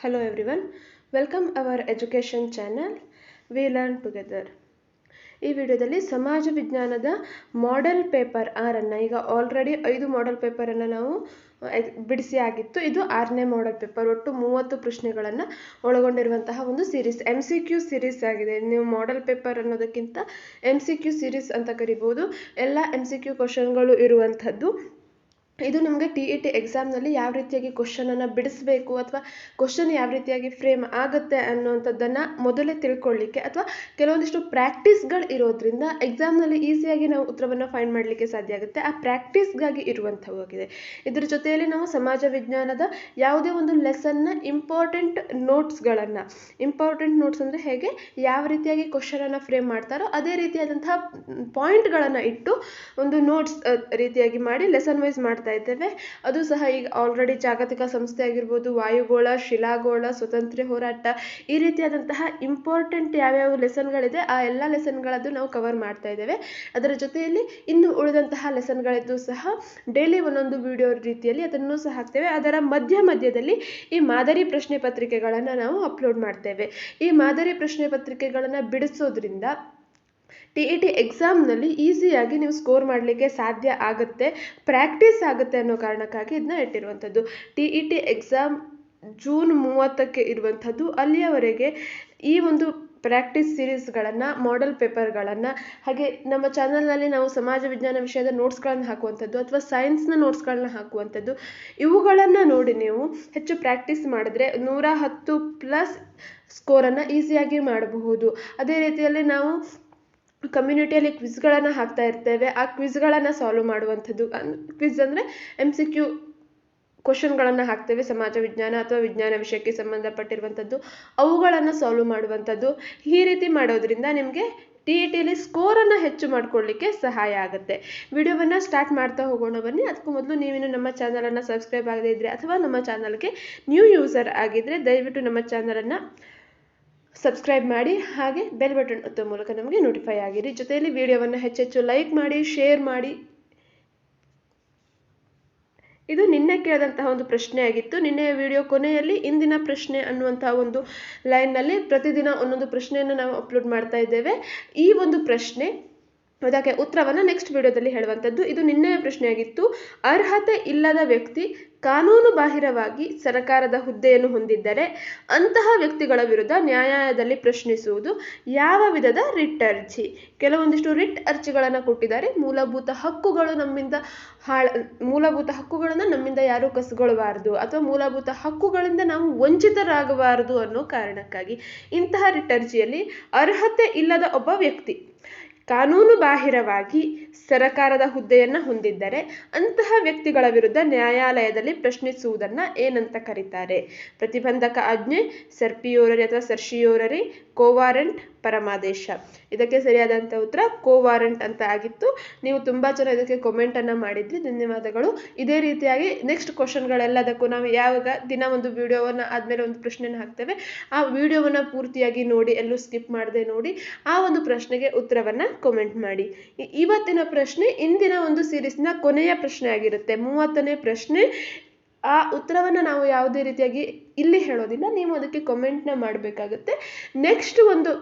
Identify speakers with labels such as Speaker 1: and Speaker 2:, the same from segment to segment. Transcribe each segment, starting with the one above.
Speaker 1: Hello everyone, welcome our education channel. We learn together. ಈ ವಿಡಿಯೋದಲ್ಲಿ ಸಮಾಜ ವಿಜ್ಞಾನದ ಮಾಡೆಲ್ ಪೇಪರ್ 6 ಈಗ ಆಲ್ರೆಡಿ 5 ಮಾಡೆಲ್ ಪೇಪರನ್ನು ನಾವು ಬಿಡಿಸಿ ಆಗಿತ್ತು. ಇದು 6ನೇ ಮಾಡೆಲ್ ಪೇಪರ್. ಒಟ್ಟು 30 ಪ್ರಶ್ನೆಗಳನ್ನು ಒಳಗೊಂಡಿರುವಂತಹ ಒಂದು ಸೀರೀಸ್, MCQ ಸೀರೀಸ್ ಆಗಿದೆ. ನೀವು ಮಾಡೆಲ್ ಪೇಪರ್ ಅನ್ನೋದಕ್ಕಿಂತ MCQ ಸೀರೀಸ್ ಅಂತ ಕರಿಬಹುದು. ಎಲ್ಲ MCQ ಕ್ವಶನ್ಗಳು ಇರುವಂಥದ್ದು. ಇದು ನಮಗೆ TET ಎಕ್ಸಾಮ್ನಲ್ಲಿ ಯಾವ ರೀತಿಯಾಗಿ ಕ್ವಶನನ್ನು ಬಿಡಿಸಬೇಕು ಅಥವಾ ಕ್ವಶನ್ ಯಾವ ರೀತಿಯಾಗಿ ಫ್ರೇಮ್ ಆಗುತ್ತೆ ಅನ್ನೋಂಥದ್ದನ್ನು ಮೊದಲೇ ತಿಳ್ಕೊಳ್ಳಿಕ್ಕೆ ಅಥವಾ ಕೆಲವೊಂದಿಷ್ಟು ಪ್ರಾಕ್ಟೀಸ್ಗಳು ಇರೋದ್ರಿಂದ ಎಕ್ಸಾಮ್ನಲ್ಲಿ ಈಸಿಯಾಗಿ ನಾವು ಉತ್ತರವನ್ನು ಫೈಂಡ್ ಮಾಡಲಿಕ್ಕೆ ಸಾಧ್ಯ ಆಗುತ್ತೆ. ಆ ಪ್ರಾಕ್ಟೀಸ್ಗಾಗಿ ಇರುವಂಥವಾಗಿದೆ. ಇದರ ಜೊತೆಯಲ್ಲಿ ನಾವು ಸಮಾಜ ವಿಜ್ಞಾನದ ಯಾವುದೇ ಒಂದು ಲೆಸನ್ನ ಇಂಪಾರ್ಟೆಂಟ್ ನೋಟ್ಸ್ ಅಂದರೆ ಹೇಗೆ ಯಾವ ರೀತಿಯಾಗಿ ಕ್ವಶನನ್ನು ಫ್ರೇಮ್ ಮಾಡ್ತಾರೋ ಅದೇ ರೀತಿಯಾದಂತಹ ಪಾಯಿಂಟ್ಗಳನ್ನು ಇಟ್ಟು ಒಂದು ನೋಟ್ಸ್ ರೀತಿಯಾಗಿ ಮಾಡಿ ಲೆಸನ್ ವೈಸ್ ಮಾಡ್ತಾ ಇದ್ದೇವೆ. ಅದು ಸಹ ಈಗ ಆಲ್ರೆಡಿ ಜಾಗತಿಕ ಸಂಸ್ಥೆ ಆಗಿರ್ಬೋದು, ವಾಯುಗೋಳ, ಶಿಲಾಗೋಳ, ಸ್ವತಂತ್ರ ಹೋರಾಟ, ಈ ರೀತಿಯಾದಂತಹ ಇಂಪಾರ್ಟೆಂಟ್ ಯಾವ್ಯಾವ ಲೆಸನ್ಗಳಿದೆ ಆ ಎಲ್ಲ ಲೆಸನ್ಗಳದ್ದು ನಾವು ಕವರ್ ಮಾಡ್ತಾ ಇದ್ದೇವೆ. ಅದರ ಜೊತೆಯಲ್ಲಿ ಇನ್ನು ಉಳಿದಂತಹ ಲೆಸನ್ಗಳಿದ್ದು ಸಹ ಡೈಲಿ ಒಂದೊಂದು ವಿಡಿಯೋ ರೀತಿಯಲ್ಲಿ ಅದನ್ನು ಸಹ ಹಾಕ್ತೇವೆ. ಅದರ ಮಧ್ಯದಲ್ಲಿ ಈ ಮಾದರಿ ಪ್ರಶ್ನೆ ಪತ್ರಿಕೆಗಳನ್ನು ನಾವು ಅಪ್ಲೋಡ್ ಮಾಡ್ತೇವೆ. ಈ ಮಾದರಿ ಪ್ರಶ್ನೆ ಪತ್ರಿಕೆಗಳನ್ನು ಬಿಡಿಸೋದ್ರಿಂದ TET ಎಕ್ಸಾಮ್ನಲ್ಲಿ ಈಸಿಯಾಗಿ ನೀವು ಸ್ಕೋರ್ ಮಾಡಲಿಕ್ಕೆ ಸಾಧ್ಯ ಆಗುತ್ತೆ, ಪ್ರಾಕ್ಟೀಸ್ ಆಗುತ್ತೆ ಅನ್ನೋ ಕಾರಣಕ್ಕಾಗಿ ಇದನ್ನ ಇಟ್ಟಿರುವಂಥದ್ದು. TET ಎಕ್ಸಾಮ್ ಜೂನ್ 30ಕ್ಕೆ ಇರುವಂಥದ್ದು. ಅಲ್ಲಿಯವರೆಗೆ ಈ ಒಂದು ಪ್ರಾಕ್ಟೀಸ್ ಸೀರೀಸ್ಗಳನ್ನು, ಮಾಡೆಲ್ ಪೇಪರ್ಗಳನ್ನು, ಹಾಗೆ ನಮ್ಮ ಚಾನಲ್ನಲ್ಲಿ ನಾವು ಸಮಾಜ ವಿಜ್ಞಾನ ವಿಷಯದ ನೋಟ್ಸ್ಗಳನ್ನು ಹಾಕುವಂಥದ್ದು ಅಥವಾ ಸೈನ್ಸ್ನ ನೋಟ್ಸ್ಗಳನ್ನ ಹಾಕುವಂಥದ್ದು, ಇವುಗಳನ್ನು ನೋಡಿ ನೀವು ಹೆಚ್ಚು ಪ್ರಾಕ್ಟೀಸ್ ಮಾಡಿದ್ರೆ 110+ ಸ್ಕೋರನ್ನು ಈಸಿಯಾಗಿ ಮಾಡಬಹುದು. ಅದೇ ರೀತಿಯಲ್ಲಿ ನಾವು ಕಮ್ಯುನಿಟಿಯಲ್ಲಿ ಕ್ವಿಜ್ಗಳನ್ನು ಹಾಕ್ತಾ ಇರ್ತೇವೆ. ಆ ಕ್ವಿಜ್ಗಳನ್ನು ಸಾಲ್ವ್ ಮಾಡುವಂಥದ್ದು, ಕ್ವಿಜ್ ಅಂದರೆ MCQ ಕ್ವಶನ್ಗಳನ್ನು ಹಾಕ್ತೇವೆ ಸಮಾಜ ವಿಜ್ಞಾನ ಅಥವಾ ವಿಜ್ಞಾನ ವಿಷಯಕ್ಕೆ ಸಂಬಂಧಪಟ್ಟಿರುವಂಥದ್ದು, ಅವುಗಳನ್ನು ಸಾಲ್ವ್ ಮಾಡುವಂಥದ್ದು. ಈ ರೀತಿ ಮಾಡೋದ್ರಿಂದ ನಿಮಗೆ TETಯಲ್ಲಿ ಸ್ಕೋರನ್ನು ಹೆಚ್ಚು ಮಾಡ್ಕೊಳ್ಳಿಕ್ಕೆ ಸಹಾಯ ಆಗುತ್ತೆ. ವಿಡಿಯೋವನ್ನು ಸ್ಟಾರ್ಟ್ ಮಾಡ್ತಾ ಹೋಗೋಣ ಬನ್ನಿ. ಅದಕ್ಕೂ ಮೊದಲು ನೀವೇನು ನಮ್ಮ ಚಾನಲನ್ನು ಸಬ್ಸ್ಕ್ರೈಬ್ ಆಗದೇ ಇದ್ದರೆ ಅಥವಾ ನಮ್ಮ ಚಾನಲ್ಗೆ ನ್ಯೂ ಯೂಸರ್ ಆಗಿದ್ದರೆ ದಯವಿಟ್ಟು ನಮ್ಮ ಚಾನಲನ್ನು ಸಬ್ಸ್ಕ್ರೈಬ್ ಮಾಡಿ, ಹಾಗೆ ಬೆಲ್ ಬಟನ್ ಒತ್ತೋ ಮೂಲಕ ನಮಗೆ ನೋಟಿಫೈ ಆಗಿರಿ. ಜೊತೆಯಲ್ಲಿ ವಿಡಿಯೋವನ್ನು ಹೆಚ್ಚೆಚ್ಚು ಲೈಕ್ ಮಾಡಿ, ಶೇರ್ ಮಾಡಿ. ಇದು ನಿನ್ನೆ ಕೇಳಿದಂತಹ ಒಂದು ಪ್ರಶ್ನೆ ಆಗಿತ್ತು. ನಿನ್ನೆಯ ವಿಡಿಯೋ ಕೊನೆಯಲ್ಲಿ ಇಂದಿನ ಪ್ರಶ್ನೆ ಅನ್ನುವಂತಹ ಒಂದು ಲೈನ್ನಲ್ಲಿ ಪ್ರತಿದಿನ ಒಂದೊಂದು ಪ್ರಶ್ನೆಯನ್ನು ನಾವು ಅಪ್ಲೋಡ್ ಮಾಡ್ತಾ ಇದ್ದೇವೆ. ಈ ಒಂದು ಪ್ರಶ್ನೆ ಅದಕ್ಕೆ ಉತ್ತರವನ್ನು ನೆಕ್ಸ್ಟ್ ವಿಡಿಯೋದಲ್ಲಿ ಹೇಳುವಂಥದ್ದು. ಇದು ನಿನ್ನೆಯ ಪ್ರಶ್ನೆ ಆಗಿತ್ತು. ಅರ್ಹತೆ ಇಲ್ಲದ ವ್ಯಕ್ತಿ ಕಾನೂನು ಬಾಹಿರವಾಗಿ ಸರ್ಕಾರದ ಹುದ್ದೆಯನ್ನು ಹೊಂದಿದ್ದರೆ ಅಂತಹ ವ್ಯಕ್ತಿಗಳ ವಿರುದ್ಧ ನ್ಯಾಯಾಲಯದಲ್ಲಿ ಪ್ರಶ್ನಿಸುವುದು ಯಾವ ವಿಧದ ರಿಟ್ ಅರ್ಜಿ? ಕೆಲವೊಂದಿಷ್ಟು ರಿಟ್ ಅರ್ಜಿಗಳನ್ನು ಕೊಟ್ಟಿದ್ದಾರೆ. ಮೂಲಭೂತ ಹಕ್ಕುಗಳನ್ನು ನಮ್ಮಿಂದ ಯಾರೂ ಕಸಿಗೊಳ್ಳಬಾರದು ಅಥವಾ ಮೂಲಭೂತ ಹಕ್ಕುಗಳಿಂದ ನಾವು ವಂಚಿತರಾಗಬಾರದು ಅನ್ನೋ ಕಾರಣಕ್ಕಾಗಿ ಇಂತಹ ರಿಟ್ ಅರ್ಜಿಯಲ್ಲಿ ಅರ್ಹತೆ ಇಲ್ಲದ ಒಬ್ಬ ವ್ಯಕ್ತಿ ಕಾನೂನು ಬಾಹಿರವಾಗಿ ಸರಕಾರದ ಹುದ್ದೆಯನ್ನು ಹೊಂದಿದ್ದರೆ ಅಂತಹ ವ್ಯಕ್ತಿಗಳ ವಿರುದ್ಧ ನ್ಯಾಯಾಲಯದಲ್ಲಿ ಪ್ರಶ್ನಿಸುವುದನ್ನು ಏನಂತ ಕರೀತಾರೆ? ಪ್ರತಿಬಂಧಕ ಆಜ್ಞೆ, ಸರ್ಪಿಯೋರರಿ ಅಥವಾ ಸರ್ಶಿಯೋರರಿ, ಕೋವಾರೆಂಟ್, ಪರಮಾದೇಶ. ಇದಕ್ಕೆ ಸರಿಯಾದಂಥ ಉತ್ತರ ಕೋವಾರೆಂಟ್ ಅಂತ ಆಗಿತ್ತು. ನೀವು ತುಂಬ ಜನ ಇದಕ್ಕೆ ಕಾಮೆಂಟನ್ನು ಮಾಡಿದ್ರಿ, ಧನ್ಯವಾದಗಳು. ಇದೇ ರೀತಿಯಾಗಿ ನೆಕ್ಸ್ಟ್ ಕ್ವಶನ್ಗಳೆಲ್ಲದಕ್ಕೂ ನಾವು ಯಾವಾಗ ದಿನ ಒಂದು ವಿಡಿಯೋವನ್ನು ಆದಮೇಲೆ ಒಂದು ಪ್ರಶ್ನೆಯನ್ನು ಹಾಕ್ತೇವೆ, ಆ ವಿಡಿಯೋವನ್ನು ಪೂರ್ತಿಯಾಗಿ ನೋಡಿ, ಎಲ್ಲೂ ಸ್ಕಿಪ್ ಮಾಡದೆ ನೋಡಿ, ಆ ಒಂದು ಪ್ರಶ್ನೆಗೆ ಉತ್ತರವನ್ನು ಕಾಮೆಂಟ್ ಮಾಡಿ. ಇವತ್ತಿನ ಪ್ರಶ್ನೆ ಇಂದಿನ ಒಂದು ಸೀರೀಸ್ನ ಕೊನೆಯ ಪ್ರಶ್ನೆ ಆಗಿರುತ್ತೆ, 30ನೇ ಪ್ರಶ್ನೆ. ಆ ಉತ್ತರವನ್ನು ನಾವು ಯಾವುದೇ ರೀತಿಯಾಗಿ ಇಲ್ಲಿ ಹೇಳೋದಿಲ್ಲ, ನೀವು ಅದಕ್ಕೆ ಕಾಮೆಂಟ್ನ ಮಾಡಬೇಕಾಗುತ್ತೆ. ನೆಕ್ಸ್ಟ್ ಒಂದು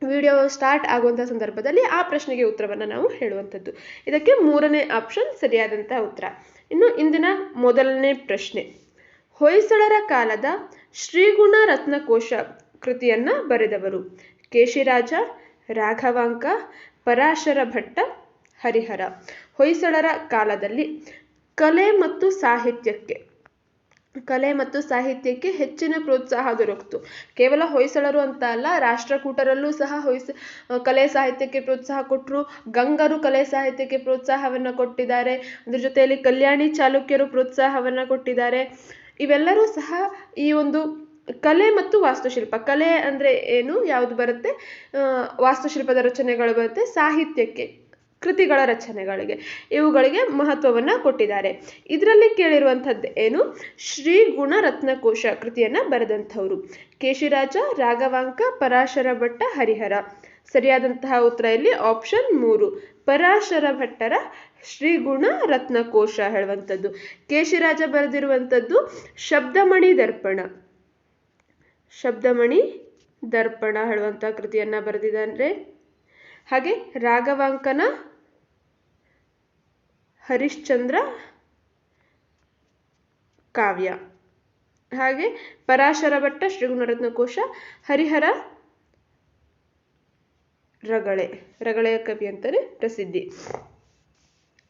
Speaker 1: ವಿಡಿಯೋ ಸ್ಟಾರ್ಟ್ ಆಗುವಂಥ ಸಂದರ್ಭದಲ್ಲಿ ಆ ಪ್ರಶ್ನೆಗೆ ಉತ್ತರವನ್ನು ನಾವು ಹೇಳುವಂಥದ್ದು. ಇದಕ್ಕೆ 3ನೇ ಆಪ್ಷನ್ ಸರಿಯಾದಂಥ ಉತ್ತರ. ಇನ್ನು ಇಂದಿನ ಮೊದಲನೇ ಪ್ರಶ್ನೆ, ಹೊಯ್ಸಳರ ಕಾಲದ ಶ್ರೀಗುಣ ರತ್ನಕೋಶ ಕೃತಿಯನ್ನು ಬರೆದವರು? ಕೇಶಿರಾಜ, ರಾಘವಾಂಕ, ಪರಾಶರ ಭಟ್ಟ, ಹರಿಹರ. ಹೊಯ್ಸಳರ ಕಾಲದಲ್ಲಿ ಕಲೆ ಮತ್ತು ಸಾಹಿತ್ಯಕ್ಕೆ ಹೆಚ್ಚಿನ ಪ್ರೋತ್ಸಾಹ ದೊರಕಿತು. ಕೇವಲ ಹೊಯ್ಸಳರು ಅಂತ ಅಲ್ಲ, ರಾಷ್ಟ್ರಕೂಟರಲ್ಲೂ ಸಹ ಕಲೆ ಸಾಹಿತ್ಯಕ್ಕೆ ಪ್ರೋತ್ಸಾಹ ಕೊಟ್ಟರು. ಗಂಗರು ಕಲೆ ಸಾಹಿತ್ಯಕ್ಕೆ ಪ್ರೋತ್ಸಾಹವನ್ನು ಕೊಟ್ಟಿದ್ದಾರೆ. ಅದ್ರ ಜೊತೆಯಲ್ಲಿ ಕಲ್ಯಾಣಿ ಚಾಲುಕ್ಯರು ಪ್ರೋತ್ಸಾಹವನ್ನು ಕೊಟ್ಟಿದ್ದಾರೆ. ಇವೆಲ್ಲರೂ ಸಹ ಈ ಒಂದು ಕಲೆ ಮತ್ತು ವಾಸ್ತುಶಿಲ್ಪ, ಕಲೆ ಅಂದರೆ ಏನು, ಯಾವುದು ಬರುತ್ತೆ, ವಾಸ್ತುಶಿಲ್ಪದ ರಚನೆಗಳು ಬರುತ್ತೆ, ಸಾಹಿತ್ಯಕ್ಕೆ, ಕೃತಿಗಳ ರಚನೆಗಳಿಗೆ, ಇವುಗಳಿಗೆ ಮಹತ್ವವನ್ನು ಕೊಟ್ಟಿದ್ದಾರೆ. ಇದರಲ್ಲಿ ಕೇಳಿರುವಂಥದ್ದು ಏನು? ಶ್ರೀ ಗುಣ ರತ್ನಕೋಶ ಕೃತಿಯನ್ನು ಬರೆದಂಥವ್ರು ಕೇಶಿರಾಜ, ರಾಘವಾಂಕ, ಪರಾಶರ ಭಟ್ಟ, ಹರಿಹರ. ಸರಿಯಾದಂತಹ ಉತ್ತರ ಇಲ್ಲಿ ಆಪ್ಷನ್ 3, ಪರಾಶರ ಭಟ್ಟರ ಶ್ರೀಗುಣ ರತ್ನಕೋಶ ಹೇಳುವಂಥದ್ದು. ಕೇಶಿರಾಜ ಬರೆದಿರುವಂಥದ್ದು ಶಬ್ದಮಣಿ ದರ್ಪಣ. ಶಬ್ದಮಣಿ ದರ್ಪಣ ಹೇಳುವಂಥ ಕೃತಿಯನ್ನು ಬರೆದಿದ್ದಾನೆ. ಹಾಗೆ ರಾಘವಾಂಕನ ಹರಿಶ್ಚಂದ್ರ ಕಾವ್ಯ, ಹಾಗೆ ಪರಾಶರ ಭಟ್ಟ ಶ್ರೀ ಗುಣರತ್ನ ಕೋಶ, ಹರಿಹರ ರಗಳೆಯ ಕವಿ ಅಂತಲೇ ಪ್ರಸಿದ್ಧಿ.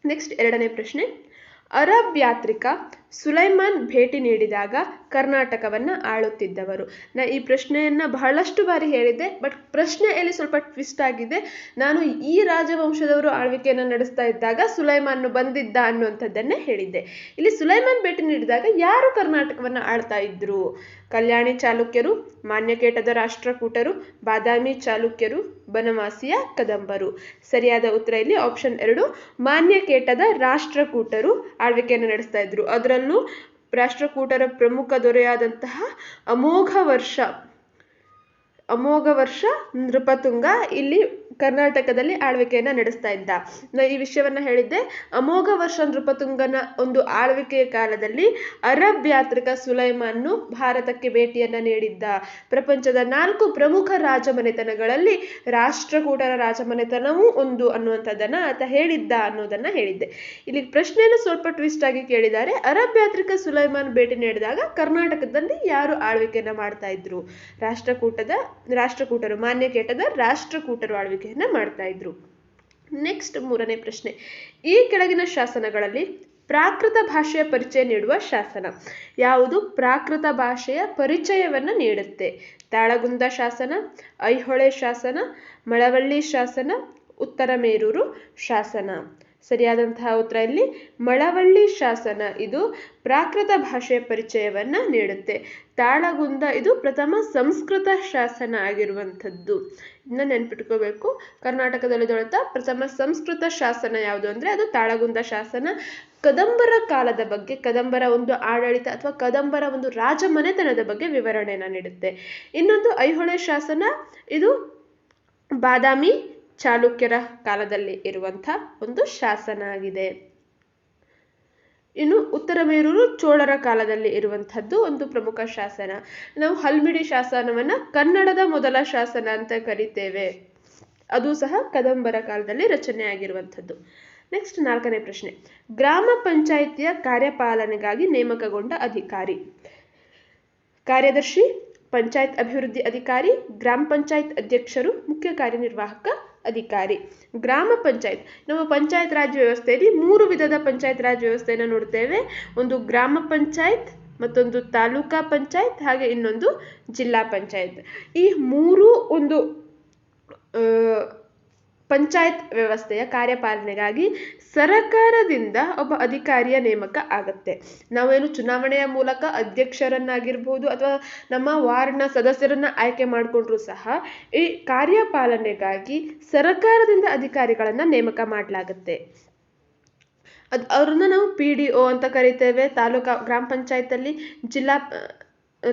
Speaker 1: ನೆಕ್ಸ್ಟ್ 2ನೇ ಪ್ರಶ್ನೆ. ಅರಬ್ ಯಾತ್ರಿಕ ಸುಲೈಮಾನ್ ಭೇಟಿ ನೀಡಿದಾಗ ಕರ್ನಾಟಕವನ್ನು ಆಳುತ್ತಿದ್ದವರು. ಈ ಪ್ರಶ್ನೆಯನ್ನು ಬಹಳಷ್ಟು ಬಾರಿ ಹೇಳಿದ್ದೆ, ಬಟ್ ಪ್ರಶ್ನೆಯಲ್ಲಿ ಸ್ವಲ್ಪ ಟ್ವಿಸ್ಟ್ ಆಗಿದೆ. ನಾನು ಈ ರಾಜವಂಶದವರು ಆಳ್ವಿಕೆಯನ್ನು ನಡೆಸ್ತಾ ಇದ್ದಾಗ ಸುಲೈಮಾನ್ ಬಂದಿದ್ದ ಅನ್ನುವಂಥದ್ದನ್ನೇ ಹೇಳಿದ್ದೆ. ಇಲ್ಲಿ ಸುಲೈಮಾನ್ ಭೇಟಿ ನೀಡಿದಾಗ ಯಾರು ಕರ್ನಾಟಕವನ್ನು ಆಳ್ತಾ ಇದ್ರು? ಕಲ್ಯಾಣಿ ಚಾಲುಕ್ಯರು, ಮಾನ್ಯಕೇಟದ ರಾಷ್ಟ್ರಕೂಟರು, ಬಾದಾಮಿ ಚಾಲುಕ್ಯರು, ಬನವಾಸಿಯ ಕದಂಬರು. ಸರಿಯಾದ ಉತ್ತರ ಇಲ್ಲಿ ಆಪ್ಷನ್ 2, ಮಾನ್ಯಕೇಟದ ರಾಷ್ಟ್ರಕೂಟರು ಆಳ್ವಿಕೆಯನ್ನು ನಡೆಸ್ತಾ ಇದ್ರು. ಅದರಲ್ಲೂ ರಾಷ್ಟ್ರಕೂಟರ ಪ್ರಮುಖ ದೊರೆಯಾದಂತಹ ಅಮೋಘ ವರ್ಷ ನೃಪತುಂಗ ಇಲ್ಲಿ ಕರ್ನಾಟಕದಲ್ಲಿ ಆಳ್ವಿಕೆಯನ್ನು ನಡೆಸ್ತಾ ಇದ್ದ. ಈ ವಿಷಯವನ್ನ ಹೇಳಿದ್ದೆ. ಅಮೋಘ ವರ್ಷ ನೃಪತುಂಗನ ಒಂದು ಆಳ್ವಿಕೆಯ ಕಾಲದಲ್ಲಿ ಅರಬ್ ಯಾತ್ರಿಕ ಸುಲೈಮಾನ್ನು ಭಾರತಕ್ಕೆ ಭೇಟಿಯನ್ನ ನೀಡಿದ್ದ. ಪ್ರಪಂಚದ 4 ಪ್ರಮುಖ ರಾಜಮನೆತನಗಳಲ್ಲಿ ರಾಷ್ಟ್ರಕೂಟರ ರಾಜಮನೆತನವೂ ಒಂದು ಅನ್ನುವಂಥದ್ದನ್ನ ಆತ ಹೇಳಿದ್ದ ಅನ್ನೋದನ್ನ ಹೇಳಿದ್ದೆ. ಇಲ್ಲಿ ಪ್ರಶ್ನೆಯನ್ನು ಸ್ವಲ್ಪ ಟ್ವಿಸ್ಟ್ ಆಗಿ ಕೇಳಿದ್ದಾರೆ. ಅರಬ್ ಯಾತ್ರಿಕ ಸುಲೈಮಾನ್ ಭೇಟಿ ನೀಡಿದಾಗ ಕರ್ನಾಟಕದಲ್ಲಿ ಯಾರು ಆಳ್ವಿಕೆಯನ್ನ ಮಾಡ್ತಾ ಇದ್ರು? ರಾಷ್ಟ್ರಕೂಟರು, ಮಾನ್ಯಕೇಟದ ರಾಷ್ಟ್ರಕೂಟರು ಆಳ್ವಿಕೆಯನ್ನ ಮಾಡ್ತಾ ಇದ್ರು. ನೆಕ್ಸ್ಟ್ 3ನೇ ಪ್ರಶ್ನೆ. ಈ ಕೆಳಗಿನ ಶಾಸನಗಳಲ್ಲಿ ಪ್ರಾಕೃತ ಭಾಷೆಯ ಪರಿಚಯ ನೀಡುವ ಶಾಸನ ಯಾವುದು? ಪ್ರಾಕೃತ ಭಾಷೆಯ ಪರಿಚಯವನ್ನು ನೀಡುತ್ತೆ. ತಾಳಗುಂದ ಶಾಸನ, ಐಹೊಳೆ ಶಾಸನ, ಮಳವಳ್ಳಿ ಶಾಸನ, ಉತ್ತರ ಮೇರೂರು ಶಾಸನ. ಸರಿಯಾದಂತಹ ಉತ್ತರ ಇಲ್ಲಿ ಮಳವಳ್ಳಿ ಶಾಸನ. ಇದು ಪ್ರಾಕೃತ ಭಾಷೆಯ ಪರಿಚಯವನ್ನ ನೀಡುತ್ತೆ. ತಾಳಗುಂದ ಇದು ಪ್ರಥಮ ಸಂಸ್ಕೃತ ಶಾಸನ ಆಗಿರುವಂಥದ್ದು. ಇದನ್ನ ನೆನ್ಪಿಟ್ಕೋಬೇಕು. ಕರ್ನಾಟಕದಲ್ಲಿ ದೊರೆತ ಪ್ರಥಮ ಸಂಸ್ಕೃತ ಶಾಸನ ಯಾವುದು ಅಂದ್ರೆ ಅದು ತಾಳಗುಂದ ಶಾಸನ. ಕದಂಬರ ಕಾಲದ ಬಗ್ಗೆ, ಕದಂಬರ ಒಂದು ಆಡಳಿತ ಅಥವಾ ಕದಂಬರ ಒಂದು ರಾಜಮನೆತನದ ಬಗ್ಗೆ ವಿವರಣೆಯನ್ನ ನೀಡುತ್ತೆ. ಇನ್ನೊಂದು ಐಹೊಳೆ ಶಾಸನ, ಇದು ಬಾದಾಮಿ ಚಾಲುಕ್ಯರ ಕಾಲದಲ್ಲಿ ಇರುವಂಥ ಒಂದು ಶಾಸನ ಆಗಿದೆ. ಇನ್ನು ಉತ್ತರ ಮೇರೂರು ಚೋಳರ ಕಾಲದಲ್ಲಿ ಇರುವಂಥದ್ದು ಒಂದು ಪ್ರಮುಖ ಶಾಸನ. ನಾವು ಹಲ್ಮಿಡಿ ಶಾಸನವನ್ನ ಕನ್ನಡದ ಮೊದಲ ಶಾಸನ ಅಂತ ಕರಿತೇವೆ. ಅದು ಸಹ ಕದಂಬರ ಕಾಲದಲ್ಲಿ ರಚನೆ ಆಗಿರುವಂಥದ್ದು. ನೆಕ್ಸ್ಟ್ 4ನೇ ಪ್ರಶ್ನೆ. ಗ್ರಾಮ ಪಂಚಾಯಿತಿಯ ಕಾರ್ಯಪಾಲನೆಗಾಗಿ ನೇಮಕಗೊಂಡ ಅಧಿಕಾರಿ. ಕಾರ್ಯದರ್ಶಿ, ಪಂಚಾಯತ್ ಅಭಿವೃದ್ಧಿ ಅಧಿಕಾರಿ, ಗ್ರಾಮ ಪಂಚಾಯತ್ ಅಧ್ಯಕ್ಷರು, ಮುಖ್ಯ ಕಾರ್ಯನಿರ್ವಾಹಕ ಅಧಿಕಾರಿ. ಗ್ರಾಮ ಪಂಚಾಯತ್, ನಮ್ಮ ಪಂಚಾಯತ್ ರಾಜ್ ವ್ಯವಸ್ಥೆಯಲ್ಲಿ 3 ವಿಧದ ಪಂಚಾಯತ್ ರಾಜ್ ವ್ಯವಸ್ಥೆಯನ್ನು ನೋಡ್ತೇವೆ. ಒಂದು ಗ್ರಾಮ ಪಂಚಾಯತ್, ಮತ್ತೊಂದು ತಾಲೂಕಾ ಪಂಚಾಯತ್, ಹಾಗೆ ಇನ್ನೊಂದು ಜಿಲ್ಲಾ ಪಂಚಾಯತ್. ಈ 3 ಒಂದು ಪಂಚಾಯತ್ ವ್ಯವಸ್ಥೆಯ ಕಾರ್ಯಪಾಲನೆಗಾಗಿ ಸರಕಾರದಿಂದ ಒಬ್ಬ ಅಧಿಕಾರಿಯ ನೇಮಕ ಆಗತ್ತೆ. ನಾವೇನು ಚುನಾವಣೆಯ ಮೂಲಕ ಅಧ್ಯಕ್ಷರನ್ನಾಗಿರ್ಬೋದು ಅಥವಾ ನಮ್ಮ ವಾರ್ಡ್ನ ಸದಸ್ಯರನ್ನ ಆಯ್ಕೆ ಮಾಡಿಕೊಂಡ್ರು ಸಹ ಈ ಕಾರ್ಯಪಾಲನೆಗಾಗಿ ಸರಕಾರದಿಂದ ಅಧಿಕಾರಿಗಳನ್ನ ನೇಮಕ ಮಾಡಲಾಗುತ್ತೆ. ಅವ್ರನ್ನ ನಾವು PDO ಅಂತ ಕರಿತೇವೆ. ಗ್ರಾಮ ಪಂಚಾಯತಲ್ಲಿ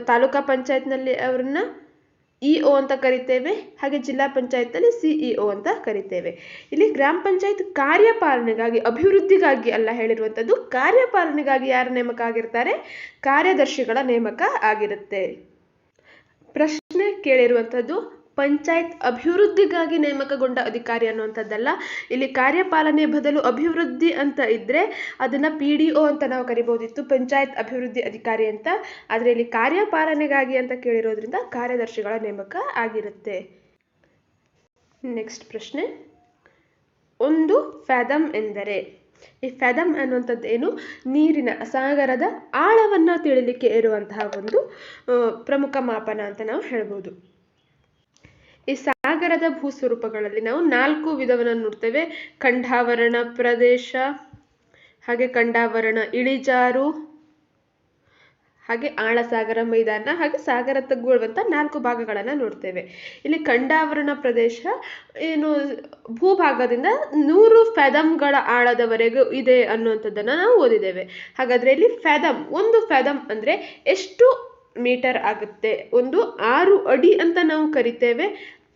Speaker 1: ತಾಲೂಕಾ ಪಂಚಾಯತ್ನಲ್ಲಿ ಅವ್ರನ್ನ EO ಅಂತ ಕರಿತೇವೆ. ಹಾಗೆ ಜಿಲ್ಲಾ ಪಂಚಾಯತಲ್ಲಿ CEO ಅಂತ ಕರಿತೇವೆ. ಇಲ್ಲಿ ಗ್ರಾಮ ಪಂಚಾಯತ್ ಕಾರ್ಯಪಾಲನೆಗಾಗಿ, ಅಭಿವೃದ್ಧಿಗಾಗಿ ಅಲ್ಲ ಹೇಳಿರುವಂಥದ್ದು. ಕಾರ್ಯಪಾಲನೆಗಾಗಿ ಯಾರು ನೇಮಕ ಆಗಿರ್ತಾರೆ? ಕಾರ್ಯದರ್ಶಿಗಳ ನೇಮಕ ಆಗಿರುತ್ತೆ. ಪ್ರಶ್ನೆ ಕೇಳಿರುವಂಥದ್ದು ಪಂಚಾಯತ್ ಅಭಿವೃದ್ಧಿಗಾಗಿ ನೇಮಕಗೊಂಡ ಅಧಿಕಾರಿ ಅನ್ನುವಂಥದ್ದಲ್ಲ. ಇಲ್ಲಿ ಕಾರ್ಯಪಾಲನೆ ಬದಲು ಅಭಿವೃದ್ಧಿ ಅಂತ ಇದ್ರೆ ಅದನ್ನ PDO ಅಂತ ನಾವು ಕರಿಬಹುದಿತ್ತು, ಪಂಚಾಯತ್ ಅಭಿವೃದ್ಧಿ ಅಧಿಕಾರಿ ಅಂತ. ಆದ್ರೆ ಇಲ್ಲಿ ಕಾರ್ಯಪಾಲನೆಗಾಗಿ ಅಂತ ಕೇಳಿರೋದ್ರಿಂದ ಕಾರ್ಯದರ್ಶಿಗಳ ನೇಮಕ ಆಗಿರುತ್ತೆ. ನೆಕ್ಸ್ಟ್ ಪ್ರಶ್ನೆ. 1 ಫ್ಯಾದಮ್ ಎಂದರೆ? ಈ ಫ್ಯಾದಮ್ ಅನ್ನುವಂಥದ್ದು ಏನು? ನೀರಿನ ಸಾಗರದ ಆಳವನ್ನ ತಿಳಿಲಿಕ್ಕೆ ಇರುವಂತಹ ಒಂದು ಪ್ರಮುಖ ಮಾಪನ ಅಂತ ನಾವು ಹೇಳ್ಬೋದು. ಈ ಸಾಗರದ ಭೂಸ್ವರೂಪಗಳಲ್ಲಿ ನಾವು 4 ವಿಧವನ್ನು ನೋಡ್ತೇವೆ. ಖಂಡಾವರಣ ಪ್ರದೇಶ, ಹಾಗೆ ಖಂಡಾವರಣ ಇಳಿಜಾರು, ಹಾಗೆ ಆಳಸಾಗರ ಮೈದಾನ, ಹಾಗೆ ಸಾಗರ ತಗ್ಗುವಂತ 4 ಭಾಗಗಳನ್ನ ನೋಡ್ತೇವೆ. ಇಲ್ಲಿ ಖಂಡಾವರಣ ಪ್ರದೇಶ ಏನು ಭೂಭಾಗದಿಂದ 100 ಫ್ಯಾದಮ್ಗಳ ಆಳದವರೆಗೂ ಇದೆ ಅನ್ನುವಂಥದ್ದನ್ನ ನಾವು ಓದಿದ್ದೇವೆ. ಹಾಗಾದ್ರೆ ಇಲ್ಲಿ ಫ್ಯಾದಮ್, 1 ಫ್ಯಾದಮ್ ಅಂದ್ರೆ ಎಷ್ಟು ಮೀಟರ್ ಆಗುತ್ತೆ? 6 ಅಡಿ ಅಂತ ನಾವು ಕರಿತೇವೆ.